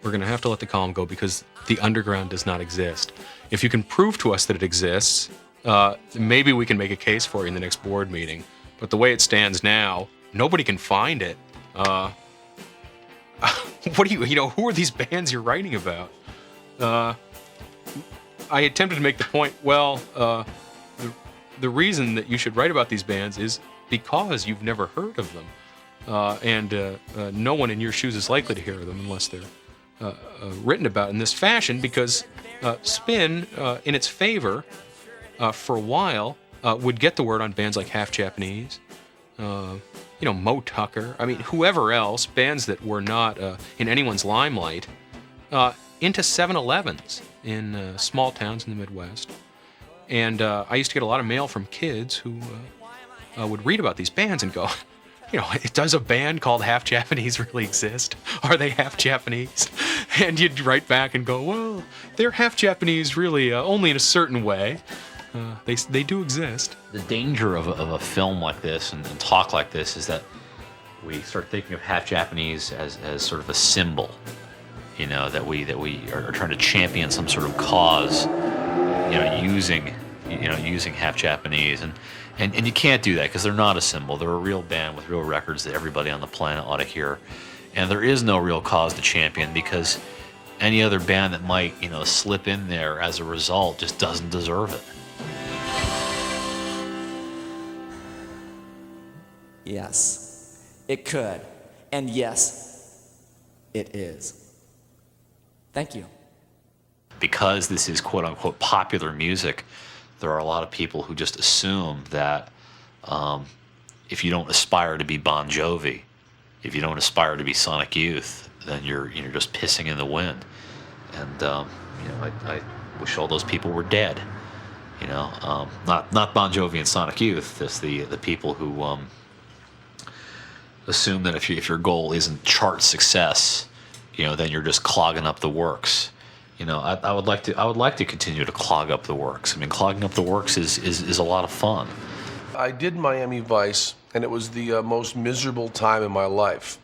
we're going to have to let the column go because the underground does not exist. If you can prove to us that it exists, maybe we can make a case for you in the next board meeting. But the way it stands now, nobody can find it. What do you know, who are these bands you're writing about? I attempted to make the point, well, the reason that you should write about these bands is because you've never heard of them. And no one in your shoes is likely to hear of them unless they're written about in this fashion, because Spin, in its favor, for a while, would get the word on bands like Half Japanese, you know, Mo Tucker, I mean, whoever else, bands that were not in anyone's limelight, into 7-Elevens in small towns in the Midwest. And I used to get a lot of mail from kids who would read about these bands and go, you know, does a band called Half Japanese really exist? Are they half Japanese? And you'd write back and go, well, they're half Japanese really only in a certain way. They do exist. The danger of a film like this and talk like this is that we start thinking of Half Japanese as sort of a symbol, you know, that we are trying to champion some sort of cause, you know, using Half Japanese, and you can't do that because they're not a symbol. They're a real band with real records that everybody on the planet ought to hear, and there is no real cause to champion because any other band that might, you know, slip in there as a result just doesn't deserve it. Yes, it could. And yes, it is. Thank you. Because this is quote-unquote popular music, there are a lot of people who just assume that if you don't aspire to be Bon Jovi, if you don't aspire to be Sonic Youth, then you're just pissing in the wind. And you know, I wish all those people were dead. You know, not Bon Jovi and Sonic Youth, just the people who assume that if your goal isn't chart success, you know, then you're just clogging up the works. You know, I would like to continue to clog up the works. I mean, clogging up the works is a lot of fun. I did Miami Vice, and it was the most miserable time in my life.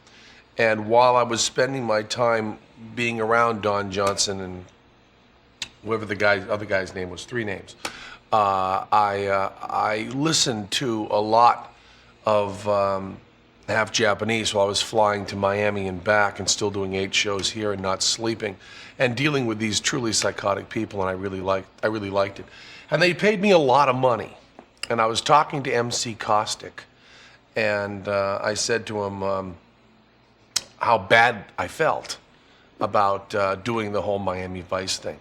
And while I was spending my time being around Don Johnson and whoever the other guy's name was, 3 names, I listened to a lot of Half Japanese while I was flying to Miami and back, and still doing 8 shows here and not sleeping, and dealing with these truly psychotic people, and I really liked it. And they paid me a lot of money, and I was talking to MC Caustic, and I said to him how bad I felt about doing the whole Miami Vice thing.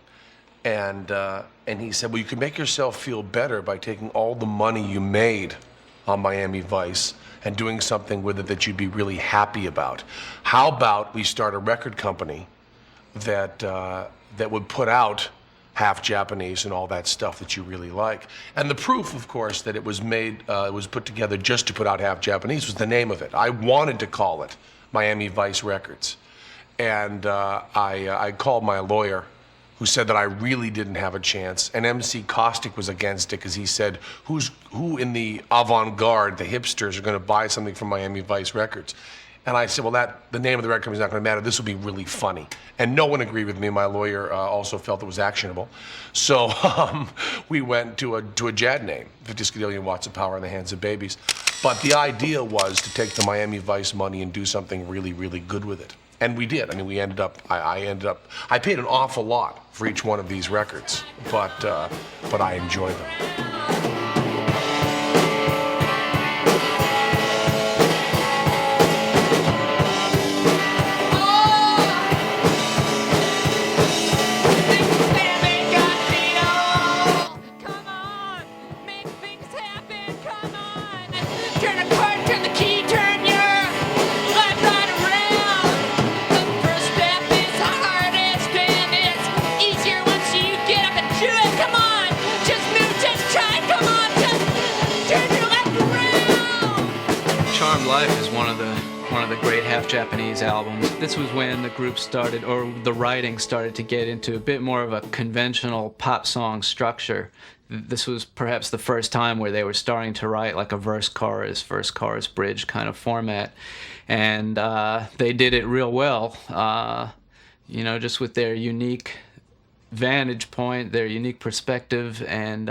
And he said, well, you can make yourself feel better by taking all the money you made on Miami Vice and doing something with it that you'd be really happy about. How about we start a record company that would put out Half Japanese and all that stuff that you really like? And the proof, of course, that it was made, it was put together just to put out Half Japanese was the name of it. I wanted to call it Miami Vice Records. And I called my lawyer, who said that I really didn't have a chance, and MC Caustic was against it because he said, who in the avant-garde, the hipsters, are going to buy something from Miami Vice Records? And I said, well, the name of the record company is not going to matter. This will be really funny. And no one agreed with me. My lawyer also felt it was actionable. So we went to a JAD name, 50 Skadillion Watts of Power in the Hands of Babies. But the idea was to take the Miami Vice money and do something really, really good with it. And we did. I mean, I paid an awful lot for each one of these records, but I enjoy them. Life is one of the great Half Japanese albums. This was when the group started, or the writing started to get into a bit more of a conventional pop song structure. This was perhaps the first time where they were starting to write like a verse chorus bridge kind of format, and they did it real well. Just with their unique vantage point, their unique perspective, and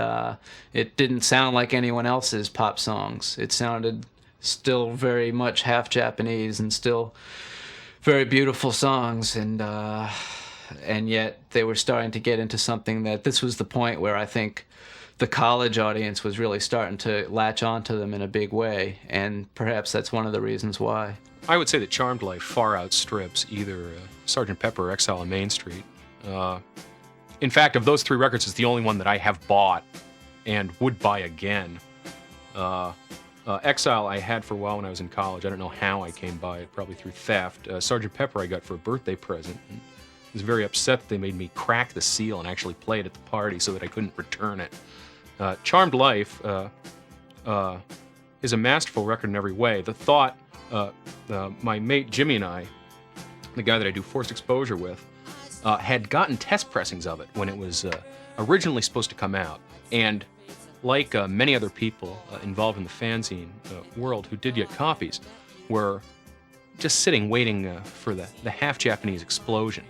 it didn't sound like anyone else's pop songs. It sounded still very much Half Japanese and still very beautiful songs, and yet they were starting to get into something that this was the point where I think the college audience was really starting to latch onto them in a big way, and perhaps that's one of the reasons why. I would say that Charmed Life far outstrips either Sgt. Pepper or Exile on Main Street. In fact, of those 3 records, it's the only one that I have bought and would buy again. Exile I had for a while when I was in college. I don't know how I came by it, probably through theft. Sgt. Pepper I got for a birthday present. And I was very upset that they made me crack the seal and actually play it at the party so that I couldn't return it. Charmed Life is a masterful record in every way. The thought, my mate Jimmy and I, the guy that I do Forced Exposure with, had gotten test pressings of it when it was originally supposed to come out. And like many other people involved in the fanzine world who did get copies, were just sitting waiting for the Half Japanese explosion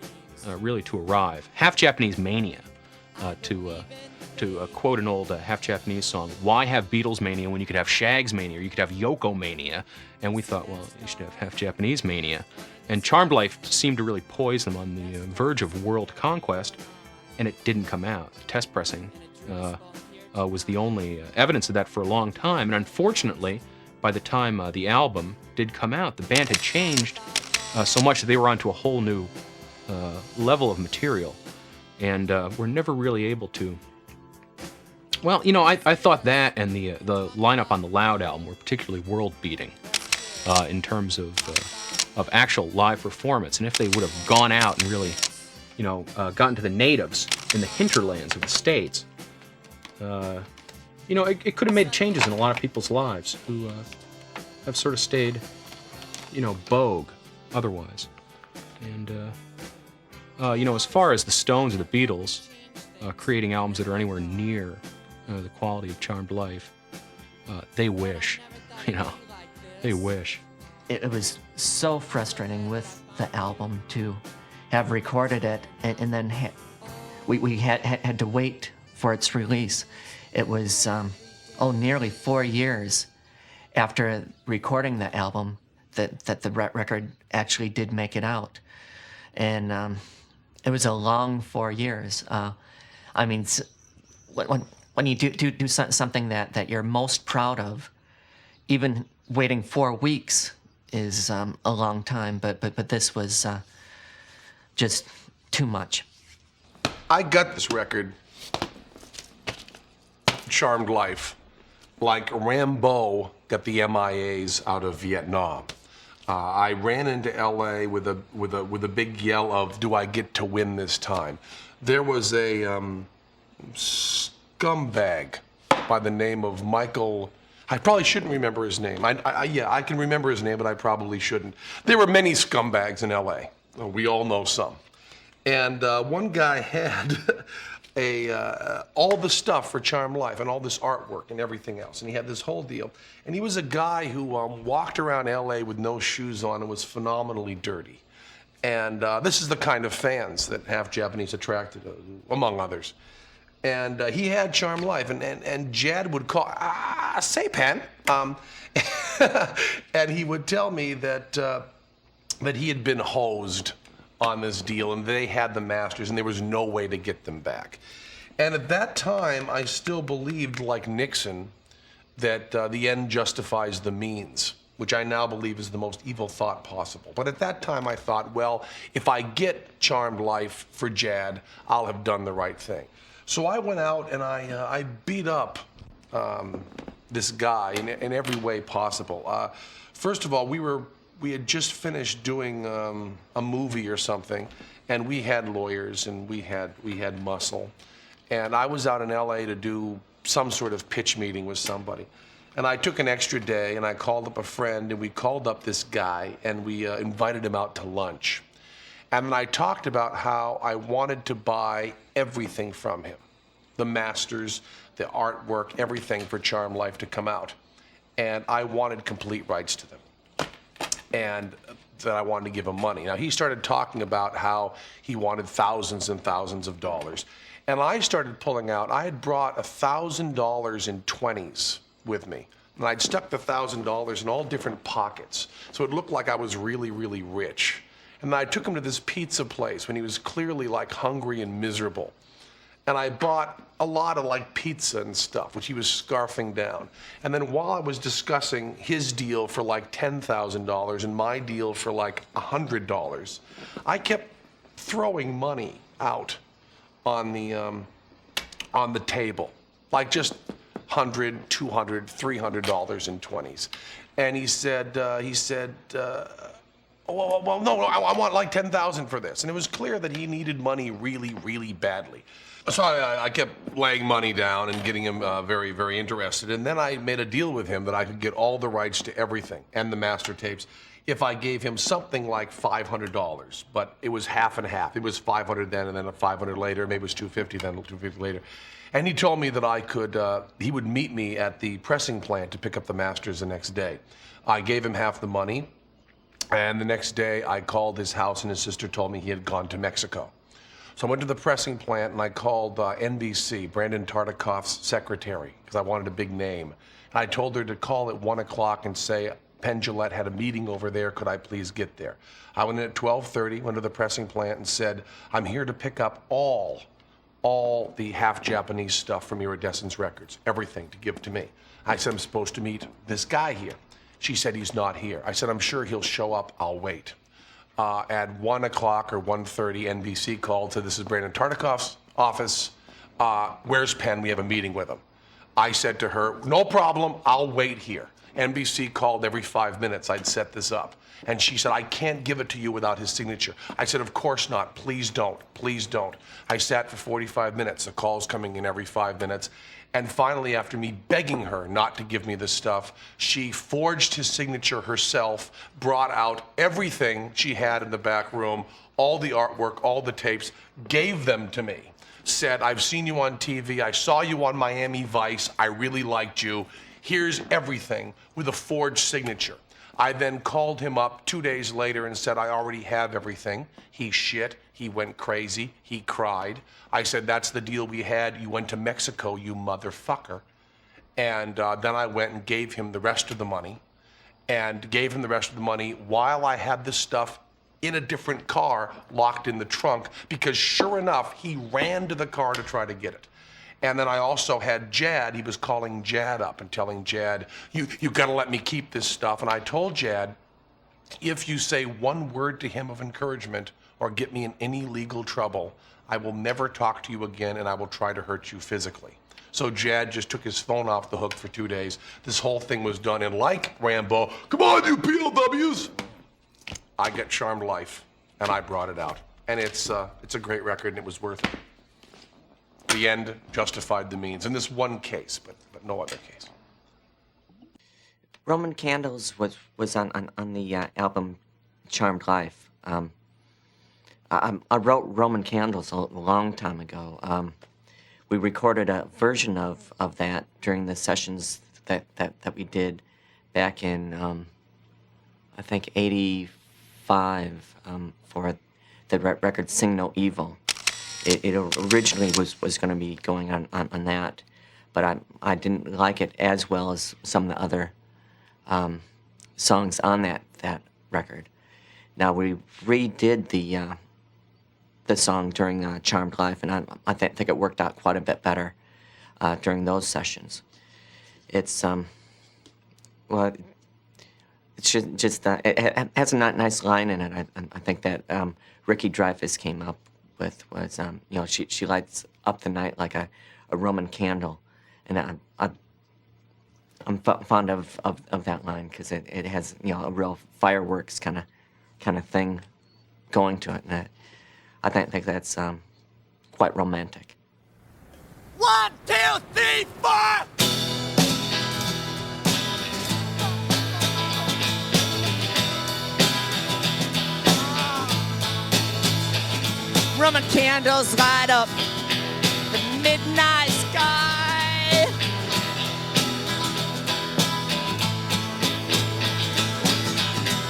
really to arrive. Half Japanese mania, to quote an old Half Japanese song, why have Beatles mania when you could have Shags mania, or you could have Yoko mania? And we thought, well, you should have Half Japanese mania. And Charmed Life seemed to really poise them on the verge of world conquest, and it didn't come out. Test pressing was the only evidence of that for a long time. And unfortunately, by the time the album did come out, the band had changed so much that they were onto a whole new level of material, and were never really able to. Well, I thought that and the lineup on the Loud album were particularly world-beating in terms of actual live performance. And if they would have gone out and really, gotten to the natives in the hinterlands of the States, it could have made changes in a lot of people's lives who have sort of stayed, vogue otherwise. And, as far as the Stones or the Beatles creating albums that are anywhere near the quality of Charmed Life, they wish, they wish. It was so frustrating with the album to have recorded it and then we had to wait for its release. it was, nearly 4 years after recording the album that the record actually did make it out. And it was a long 4 years. I mean, when you do something that you're most proud of, even waiting 4 weeks is a long time, but this was just too much. I got this record, Charmed Life, like Rambo got the MIAs out of Vietnam. I ran into LA with a big yell of, "Do I get to win this time?" There was a scumbag by the name of Michael. I probably shouldn't remember his name. Yeah, I can remember his name, but I probably shouldn't. There were many scumbags in LA. We all know some. And one guy had all the stuff for Charmed Life and all this artwork and everything else. And he had this whole deal. And he was a guy who walked around LA with no shoes on and was phenomenally dirty. And this is the kind of fans that Half Japanese attracted, among others. And he had Charmed Life, and Jad would call, say Pen. And he would tell me that he had been hosed on this deal, and they had the masters, and there was no way to get them back. And at that time, I still believed, like Nixon, that the end justifies the means, which I now believe is the most evil thought possible. But at that time, I thought, well, if I get Charmed Life for Jad, I'll have done the right thing. So I went out and I beat up this guy in every way possible. First of all, we had just finished doing a movie or something, and we had lawyers and we had muscle. And I was out in LA to do some sort of pitch meeting with somebody. And I took an extra day and I called up a friend, and we called up this guy and we invited him out to lunch. And I talked about how I wanted to buy everything from him. The masters, the artwork, everything for Charmed Life to come out. And I wanted complete rights to them. And that I wanted to give him money. Now, he started talking about how he wanted thousands and thousands of dollars. And I started pulling out, I had brought $1,000 in 20s with me. And I'd stuck the $1,000 in all different pockets. So it looked like I was really, really rich. And I took him to this pizza place when he was clearly like hungry and miserable. And I bought a lot of like pizza and stuff, which he was scarfing down. And then while I was discussing his deal for like $10,000 and my deal for like $100, I kept throwing money out on the table, like just $100, $200, $300 in 20s. And he said, well, no, I want like 10,000 for this. And it was clear that he needed money really, really badly. So I kept laying money down and getting him very, very interested. And then I made a deal with him that I could get all the rights to everything and the master tapes if I gave him something like $500. But it was half and half. It was 500 then and then 500 later. Maybe it was 250 then, 250 later. And he told me that I could, he would meet me at the pressing plant to pick up the masters the next day. I gave him half the money. And the next day I called his house and his sister told me he had gone to Mexico. So I went to the pressing plant and I called NBC, Brandon Tartikoff's secretary, because I wanted a big name. And I told her to call at 1 o'clock and say, Penn Jillette had a meeting over there, could I please get there? I went in at 12:30, went to the pressing plant and said, I'm here to pick up all the Half Japanese stuff from Iridescence Records, everything to give to me. I said, I'm supposed to meet this guy here. She said, he's not here. I said, I'm sure he'll show up, I'll wait. At 1 o'clock or 1:30, NBC called, said, this is Brandon Tartikoff's office. Where's Penn? We have a meeting with him. I said to her, no problem, I'll wait here. NBC called every 5 minutes. I'd set this up. And she said, I can't give it to you without his signature. I said, of course not. Please don't. Please don't. I sat for 45 minutes. The calls coming in every 5 minutes. And finally, after me begging her not to give me this stuff, she forged his signature herself, brought out everything she had in the back room, all the artwork, all the tapes, gave them to me. Said, I've seen you on TV. I saw you on Miami Vice. I really liked you. Here's everything with a forged signature. I then called him up 2 days later and said, I already have everything. He shit. He went crazy. He cried. I said, that's the deal we had. You went to Mexico, you motherfucker. And then I went and gave him the rest of the money, while I had the stuff in a different car locked in the trunk, because sure enough, he ran to the car to try to get it. And then I also had Jad. He was calling Jad up and telling Jad, you got to let me keep this stuff. And I told Jad, if you say one word to him of encouragement or get me in any legal trouble, I will never talk to you again, and I will try to hurt you physically. So Jad just took his phone off the hook for 2 days. This whole thing was done, and like Rambo, come on, you POWs! I got Charmed Life, and I brought it out. And it's a great record, and it was worth it. The end justified the means, in this one case, but no other case. Roman Candles was on the album Charmed Life. I wrote Roman Candles a long time ago. We recorded a version of that during the sessions that we did back in, I think, '85 for the record Sing No Evil. It originally was going to be going on that, but I didn't like it as well as some of the other songs on that record. Now we redid the song during Charmed Life, and I think it worked out quite a bit better during those sessions. It's well, it's just it has a nice line in it. I think that Ricky Dreyfuss came up with was you know, she lights up the night like a Roman candle, and I'm fond of that line because it has, you know, a real fireworks kind of thing going to it, and I think that's quite romantic. 1, 2, 3, 4. Roman candles light up the midnight sky.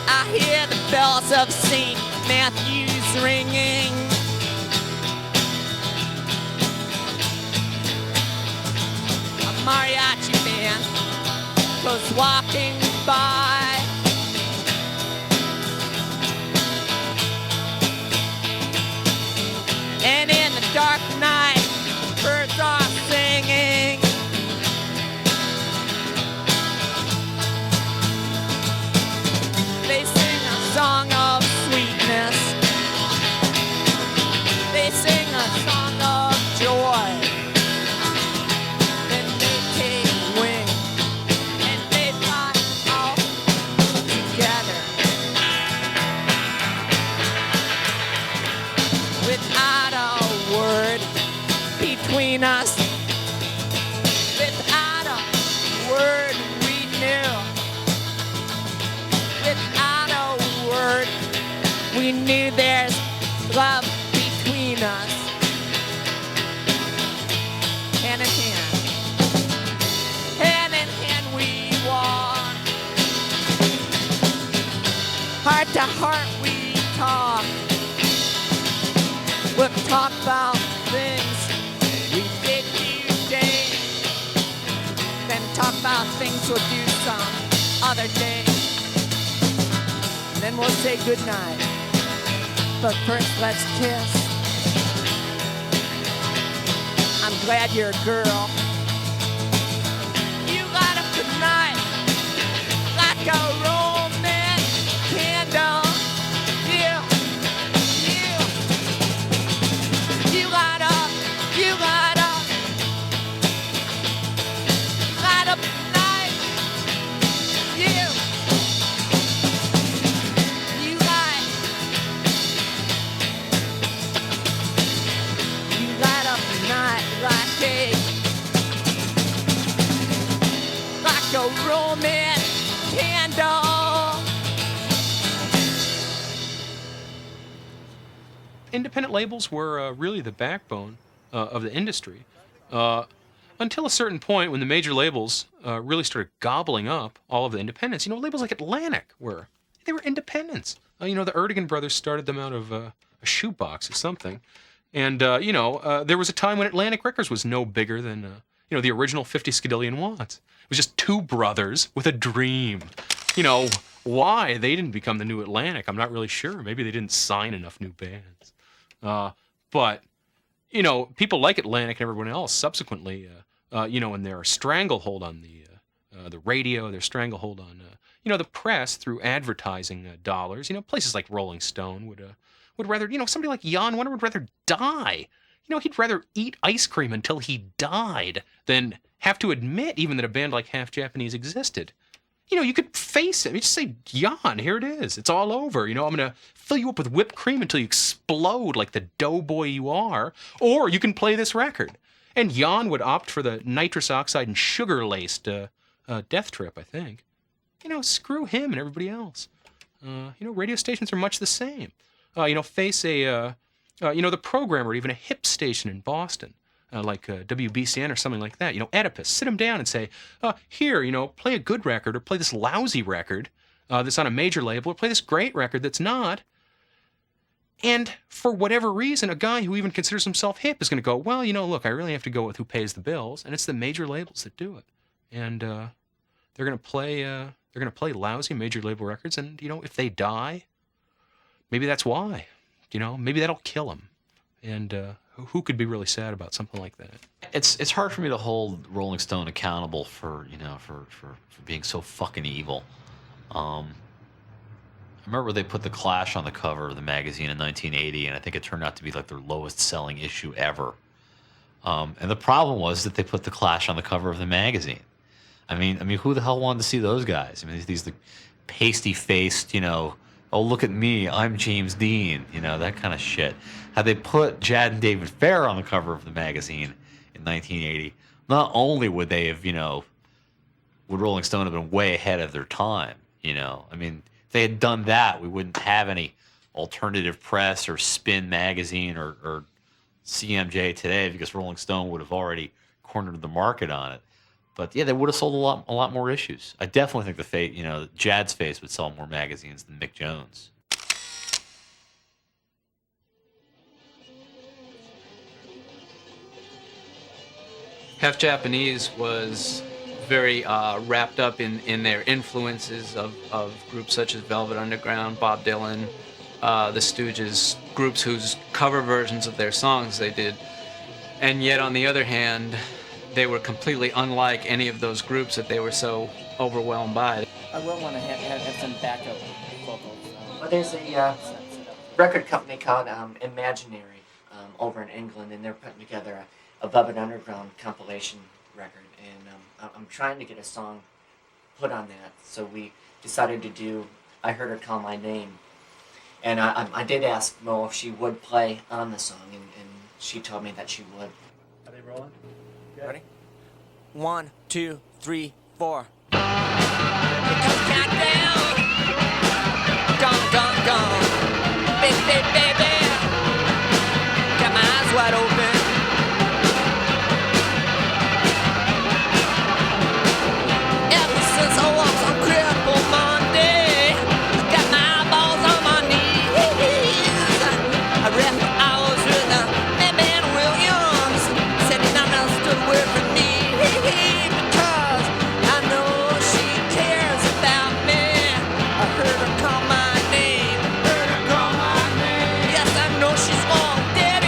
I hear the bells of St. Matthew's ringing. A mariachi band goes walking by. And in the dark night, birds are singing. They sing a song of sweetness. They sing a song of joy. Then they take wing and they fly off together. Without a word between us, without a word we knew, without a word we knew there's love between us. Hand in hand we walk, heart to heart we talk. We'll talk about things we did today, then talk about things we'll do some other day. Then we'll say goodnight, but first let's kiss. I'm glad you're a girl. You light up the night like a Roman candle. You light up, light up the night. You light up the night like a Roman candle. Independent labels were really the backbone of the industry until a certain point when the major labels really started gobbling up all of the independents. You know, labels like Atlantic they were independents. You know, the Erdogan brothers started them out of shoebox or something. And, there was a time when Atlantic Records was no bigger than, the original 50 Skadillion Watts. It was just two brothers with a dream. Why they didn't become the new Atlantic, I'm not really sure. Maybe they didn't sign enough new bands. But, people like Atlantic and everyone else subsequently, in their stranglehold on the radio, their stranglehold on, the press through advertising dollars. Places like Rolling Stone would rather, somebody like Jan Wenner would rather die. He'd rather eat ice cream until he died than have to admit even that a band like Half Japanese existed. You could face it. You just say, Jan, here it is. It's all over. I'm going to fill you up with whipped cream until you explode like the doughboy you are. Or you can play this record. And Jan would opt for the nitrous oxide and sugar-laced Death Trip, I think. Screw him and everybody else. Radio stations are much the same. Face a, the programmer at even a hip station in Boston. Like WBCN or something like that. Oedipus, sit him down and say, here, play a good record or play this lousy record that's on a major label or play this great record that's not. And for whatever reason, a guy who even considers himself hip is going to go, well, look, I really have to go with who pays the bills, and it's the major labels that do it. And they're going to play lousy major label records, and if they die, maybe that's why. Maybe that'll kill them. And who could be really sad about something like that? It's hard for me to hold Rolling Stone accountable for being so fucking evil. I remember they put The Clash on the cover of the magazine in 1980, and I think it turned out to be like their lowest selling issue ever. And the problem was that they put The Clash on the cover of the magazine. I mean, who the hell wanted to see those guys? These like pasty-faced, oh, look at me, I'm James Dean, that kind of shit. Had they put Jad and David Fair on the cover of the magazine in 1980, not only would they have, would Rolling Stone have been way ahead of their time, if they had done that, we wouldn't have any alternative press or Spin magazine or CMJ today, because Rolling Stone would have already cornered the market on it. But yeah, they would have sold a lot more issues. I definitely think Jad's Face would sell more magazines than Mick Jones. Half Japanese was very wrapped up in their influences of groups such as Velvet Underground, Bob Dylan, the Stooges, groups whose cover versions of their songs they did. And yet, on the other hand, they were completely unlike any of those groups that they were so overwhelmed by. I will want to have some backup vocals. Well, there's a record company called Imaginary over in England, and they're putting together a Velvet Underground compilation record, and I'm trying to get a song put on that. So we decided to do I Heard Her Call My Name. And I did ask Mo if she would play on the song, and she told me that she would. Are they rolling? Ready? 1, 2, 3, 4. Wide open. Ever since I walked on Cripple Monday, I got my eyeballs on my knees. I read for hours with man Williams, said he not understood a word from me, because I know she cares about me. I heard her call my name. Heard her call my name. Yes, I know she's all dead.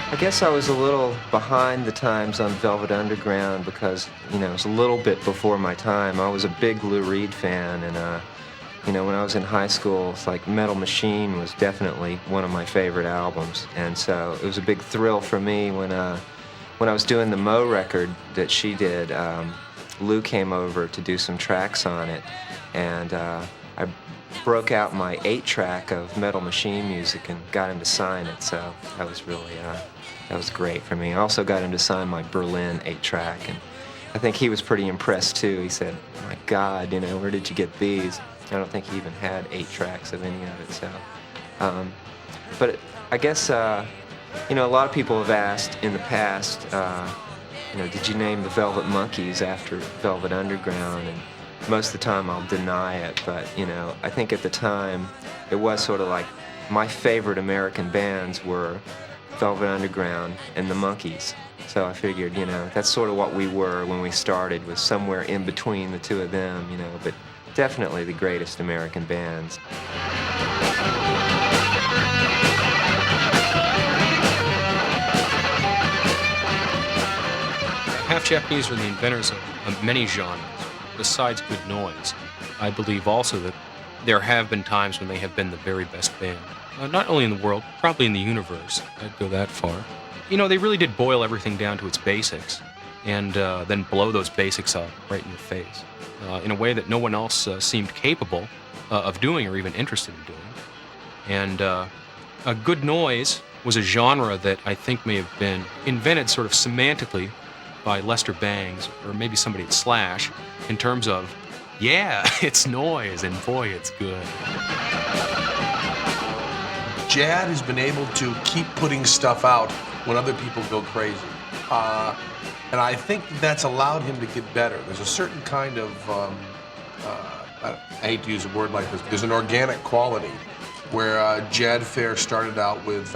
I guess I was a little behind the times on Velvet Underground because, it was a little bit before my time. I was a big Lou Reed fan, and, when I was in high school, it's like Metal Machine was definitely one of my favorite albums. And so it was a big thrill for me when I was doing the Mo record that she did. Lou came over to do some tracks on it, and I broke out my 8-track of Metal Machine music and got him to sign it. So that was really... that was great for me. I also got him to sign my Berlin 8-track, and I think he was pretty impressed too. He said, "My God, you know, where did you get these?" I don't think he even had 8 tracks of any of it. So, but I guess you know, a lot of people have asked in the past, you know, did you name the Velvet Monkeys after Velvet Underground? And most of the time I'll deny it, but you know, I think at the time it was sort of like my favorite American bands were Velvet Underground and the Monkees. So I figured, you know, that's sort of what we were when we started, was somewhere in between the two of them, you know, but definitely the greatest American bands. Half Japanese are the inventors of many genres. Besides good noise, I believe also that there have been times when they have been the very best band. Not only in the world, probably in the universe. I'd go that far. You know, they really did boil everything down to its basics and then blow those basics up right in your face in a way that no one else seemed capable of doing or even interested in doing. And a good noise was a genre that I think may have been invented sort of semantically by Lester Bangs or maybe somebody at Slash in terms of, yeah, it's noise and boy, it's good. Jad has been able to keep putting stuff out when other people go crazy. And I think that's allowed him to get better. There's a certain kind of, I hate to use a word like this, but there's an organic quality where Jad Fair started out with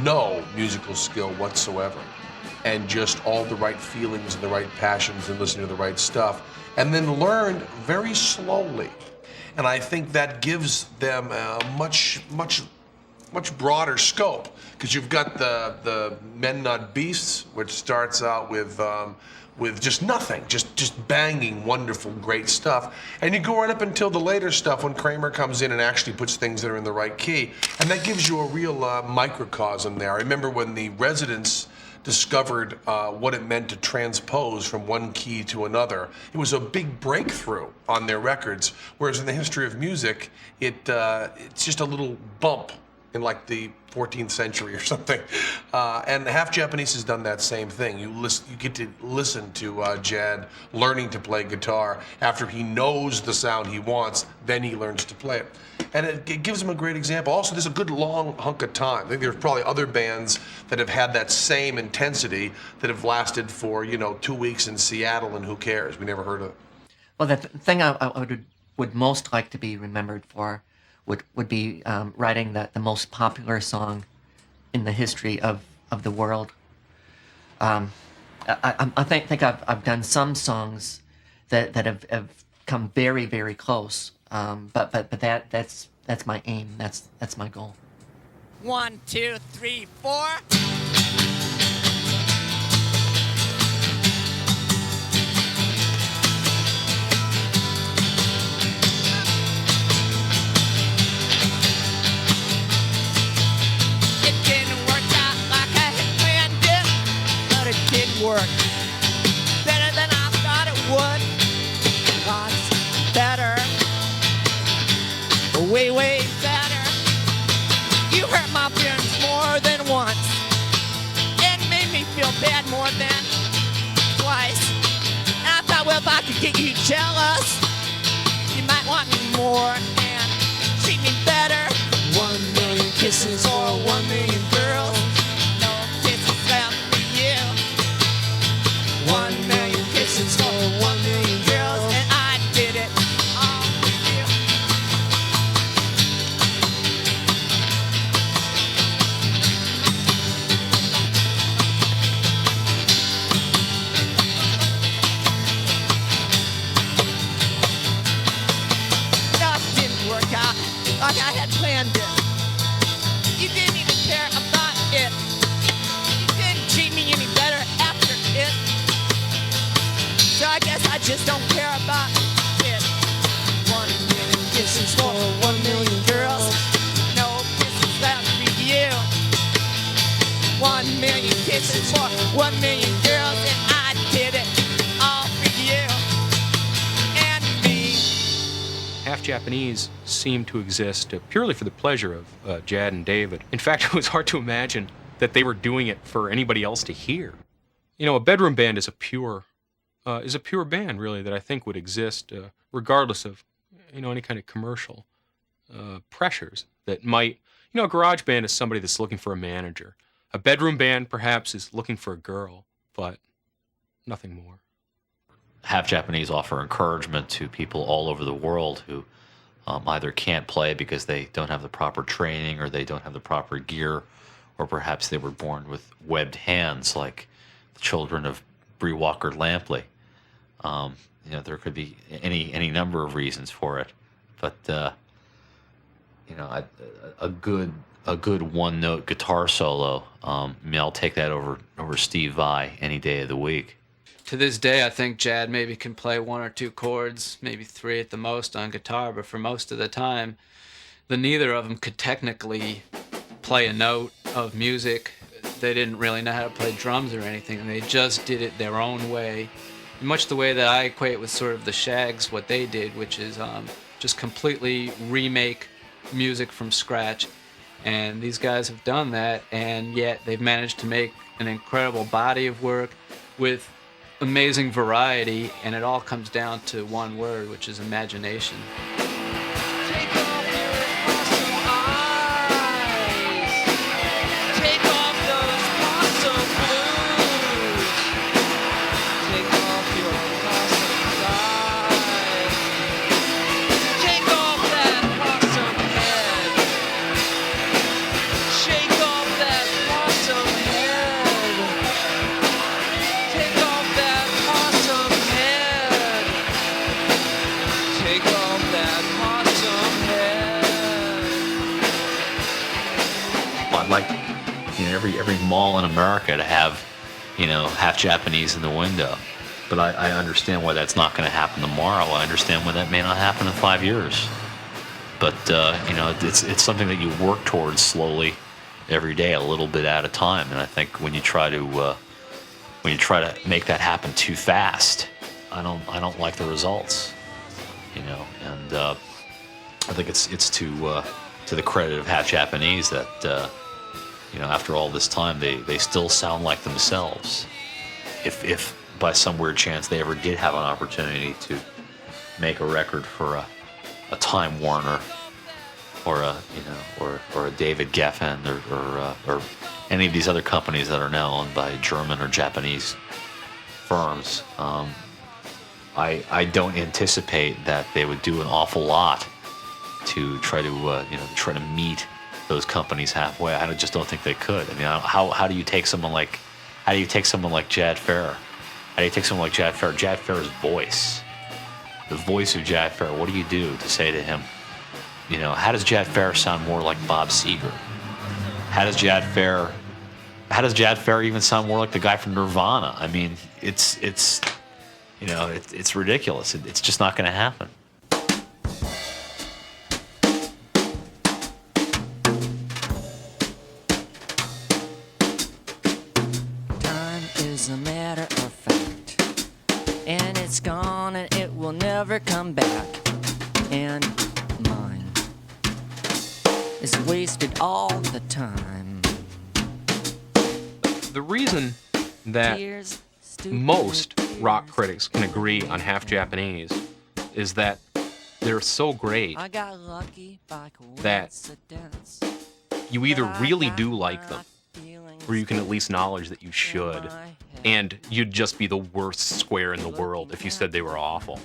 no musical skill whatsoever, and just all the right feelings and the right passions and listening to the right stuff, and then learned very slowly. And I think that gives them a much broader scope, because you've got the Men Not Beasts, which starts out with just nothing, just banging wonderful, great stuff, and you go right up until the later stuff when Kramer comes in and actually puts things that are in the right key, and that gives you a real microcosm there. I remember when the Residents discovered what it meant to transpose from one key to another. It was a big breakthrough on their records, whereas in the history of music, it's just a little bump in like the 14th century or something. And Half Japanese has done that same thing. You get to listen to Jad learning to play guitar. After he knows the sound he wants, then he learns to play it. And it gives him a great example. Also, there's a good long hunk of time. I think there's probably other bands that have had that same intensity that have lasted for, 2 weeks in Seattle, and who cares? We never heard of it. Well, the thing I would most like to be remembered for would be writing the most popular song in the history of the world. I think I've done some songs that have come very, very close. But that's my aim. That's my goal. 1, 2, 3, 4. It didn't work out like I had planned it, but it did work better than I thought it would. Lots better. Way, way better. You hurt my feelings more than once, and made me feel bad more than twice. And I thought, well, if I could get you jealous, you might want me more and treat me better. 1 million kisses or 1 million girls. No kisses left for you. 1 million kisses for 1 million girls, and I did it. Like I had planned it. You didn't even care about it. You didn't treat me any better after it. So I guess I just don't care about it. 1 million kisses for 1 million girls. No kisses left for you. 1 million kisses for 1 million girls, and I did it all for you and me. Half Japanese seemed to exist purely for the pleasure of Jad and David. In fact, it was hard to imagine that they were doing it for anybody else to hear. A bedroom band is a pure is a pure band, really, that I think would exist regardless of, any kind of commercial pressures that might, a garage band is somebody that's looking for a manager. A bedroom band, perhaps, is looking for a girl, but nothing more. Half Japanese offer encouragement to people all over the world who either can't play because they don't have the proper training or they don't have the proper gear, or perhaps they were born with webbed hands like the children of Bree Walker Lampley. There could be any number of reasons for it, but a good one-note guitar solo, I'll take that over Steve Vai any day of the week. To this day, I think Jad maybe can play 1 or 2 chords, maybe 3 at the most on guitar, but for most of the time, neither of them could technically play a note of music. They didn't really know how to play drums or anything, and they just did it their own way. Much the way that I equate with sort of the Shags, what they did, which is just completely remake music from scratch. And these guys have done that, and yet they've managed to make an incredible body of work with amazing variety, and it all comes down to one word, which is imagination. Every mall in America to have, half Japanese in the window. But I understand why that's not going to happen tomorrow. I understand why that may not happen in 5 years. But it's something that you work towards slowly every day, a little bit at a time. And I think when you try to make that happen too fast, I don't like the results. And I think it's to the credit of half Japanese that. After all this time, they still sound like themselves. If by some weird chance they ever did have an opportunity to make a record for a Time Warner or a David Geffen or any of these other companies that are now owned by German or Japanese firms, I don't anticipate that they would do an awful lot to try to meet those companies halfway. I just don't think they could. I mean, how do you take someone like Jad Farrar? How do you take someone like Jad Farrar? Jad Farrar's voice, the voice of Jad Farrar. What do you do to say to him? How does Jad Farrar sound more like Bob Seger? How does Jad Farrar even sound more like the guy from Nirvana? I mean, it's ridiculous. It's just not going to happen. A matter of fact, and it's gone and it will never come back, and mine is wasted all the time. The reason that most rock critics can agree on Half Japanese is that they're so great that you either really do like them, or you can at least acknowledge that you should, and you'd just be the worst square in the world if you said they were awful.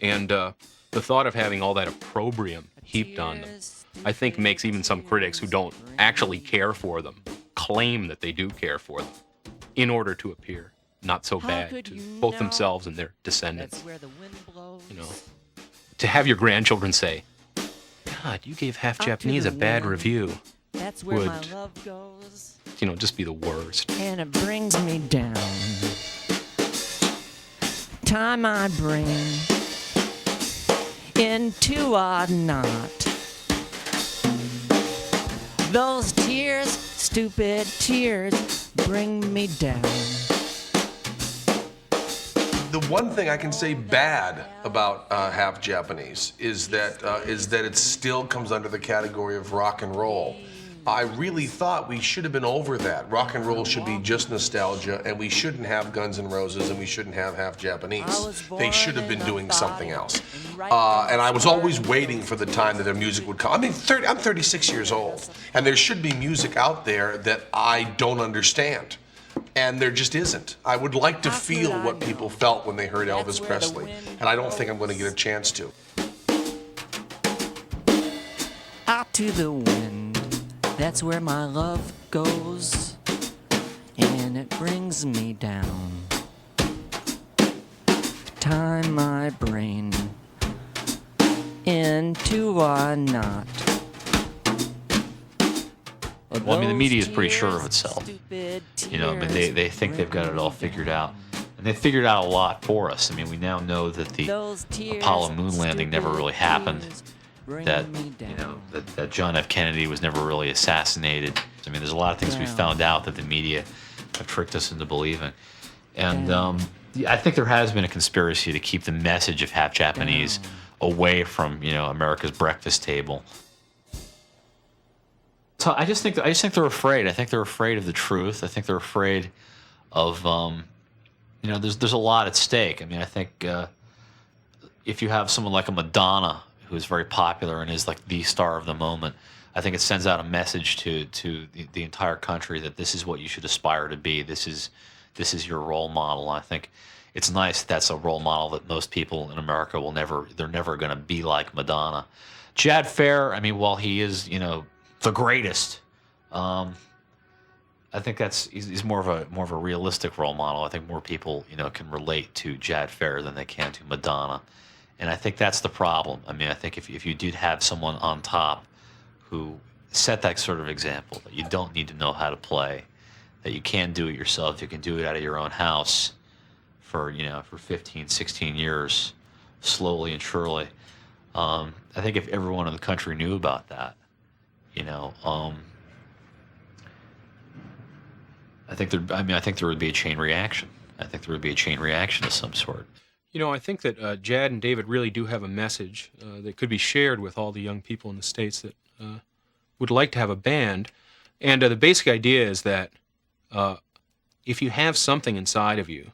And the thought of having all that opprobrium heaped on them, I think makes even some critics who don't actually care for them claim that they do care for them in order to appear not so bad to both themselves and their descendants. To have your grandchildren say, "God, you gave Half Japanese a bad review," would, just be the worst. And it brings me down. Tie my brain into a knot. Those tears, stupid tears, bring me down. The one thing I can say bad about Half Japanese is that it still comes under the category of rock and roll. I really thought we should have been over that. Rock and roll should be just nostalgia, and we shouldn't have Guns N' Roses, and we shouldn't have Half Japanese. They should have been doing something else. And I was always waiting for the time that their music would come. I mean, I'm 36 years old, and there should be music out there that I don't understand. And there just isn't. I would like to feel what people felt when they heard Elvis Presley, and I don't think I'm going to get a chance to. Out to the wind, that's where my love goes, and it brings me down. Tie my brain into a knot. Well, I mean, the media is pretty sure of itself. You know, I mean, they think they've got it all figured out. And they figured out a lot for us. I mean, we now know that the Apollo moon landing never really happened. That, you know, that John F. Kennedy was never really assassinated. I mean, there's a lot of things we found out that the media have tricked us into believing. And I think there has been a conspiracy to keep the message of Half Japanese away from, you know, America's breakfast table. So I just think they're afraid. I think they're afraid of the truth. I think they're afraid of, you know, there's a lot at stake. I mean, I think if you have someone like a Madonna who is very popular and is like the star of the moment, I think it sends out a message to the entire country that this is what you should aspire to be. This is your role model. I think it's nice that's a role model that most people in America they're never going to be like Madonna. Chad Fair, I mean, while he is, you know, the greatest, I think he's more of a realistic role model. I think more people, you know, can relate to Chad Fair than they can to Madonna. And I think that's the problem. I mean, I think if you did have someone on top who set that sort of example, that you don't need to know how to play, that you can do it yourself, you can do it out of your own house for 15, 16 years, slowly and surely. I think if everyone in the country knew about that, you know, I think there would be a chain reaction. I think there would be a chain reaction of some sort. You know, I think that Jad and David really do have a message that could be shared with all the young people in the States that would like to have a band. And the basic idea is that if you have something inside of you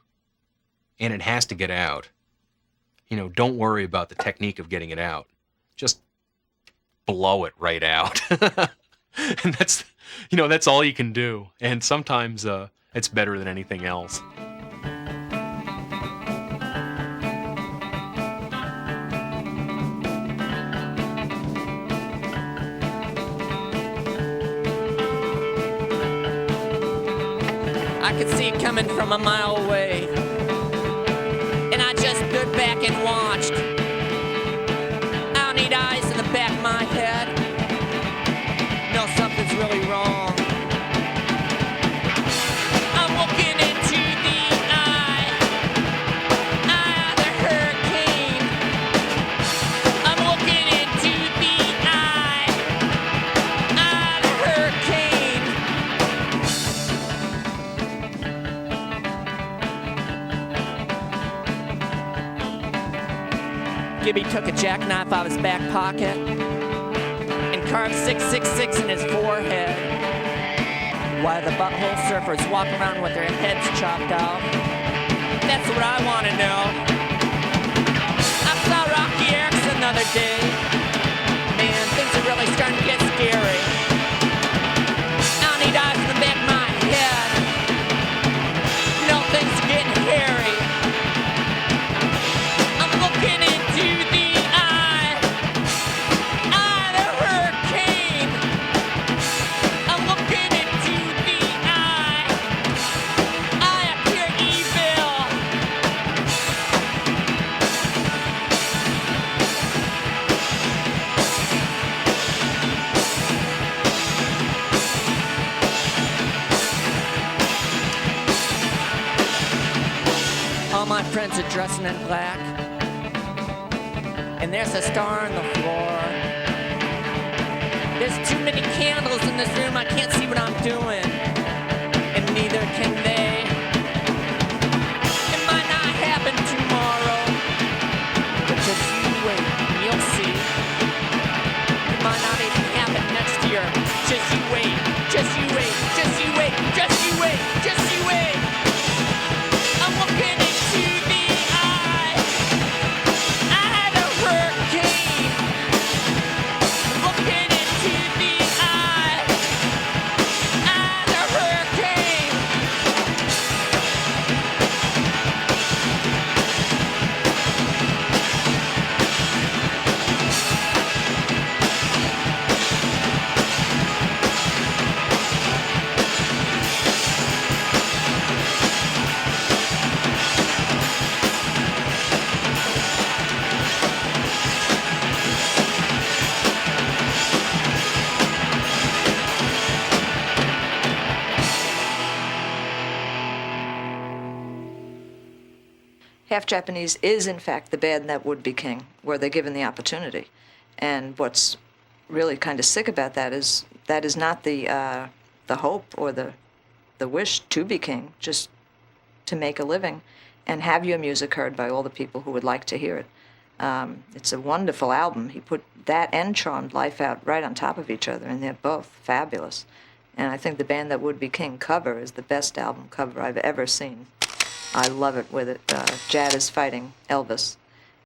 and it has to get out, you know, don't worry about the technique of getting it out. Just blow it right out. And that's all you can do. And sometimes it's better than anything else. I could see it coming from a mile away, and I just stood back and watched. I don't need eyes in the back of my head. No, something's really wrong. I'm looking into the eye of the hurricane. I'm looking into the eye of the hurricane. Gibby took a jackknife out of his back pocket and carved 666 in his forehead, while the butthole surfers walk around with their heads chopped off. That's what I want to know. I saw Rocky Erickson the other day. Man, things are really starting to get scary. I don't need eyes in the back of my head. No, things are getting hairy. I'm looking into the eye of the hurricane. I'm looking into the eye of pure evil. All my friends are dressing in black, and there's a star on the floor. There's too many candles in this room, I can't see what I'm doing, and neither can they. It might not happen tomorrow, but just you wait and you'll see. It might not even happen next year, just you you wait, just you wait, just you wait, just you wait, just you wait. I'm looking into the eye of a hurricane. Looking into the eye of a hurricane. Half Japanese is, in fact, the band that would be king, were they given the opportunity. And what's really kind of sick about that is not the hope or the wish to be king, just to make a living and have your music heard by all the people who would like to hear it. It's a wonderful album. He put that and Charmed Life Out right on top of each other, and they're both fabulous. And I think the Band That Would Be King cover is the best album cover I've ever seen. I love it with it. Jad is fighting Elvis.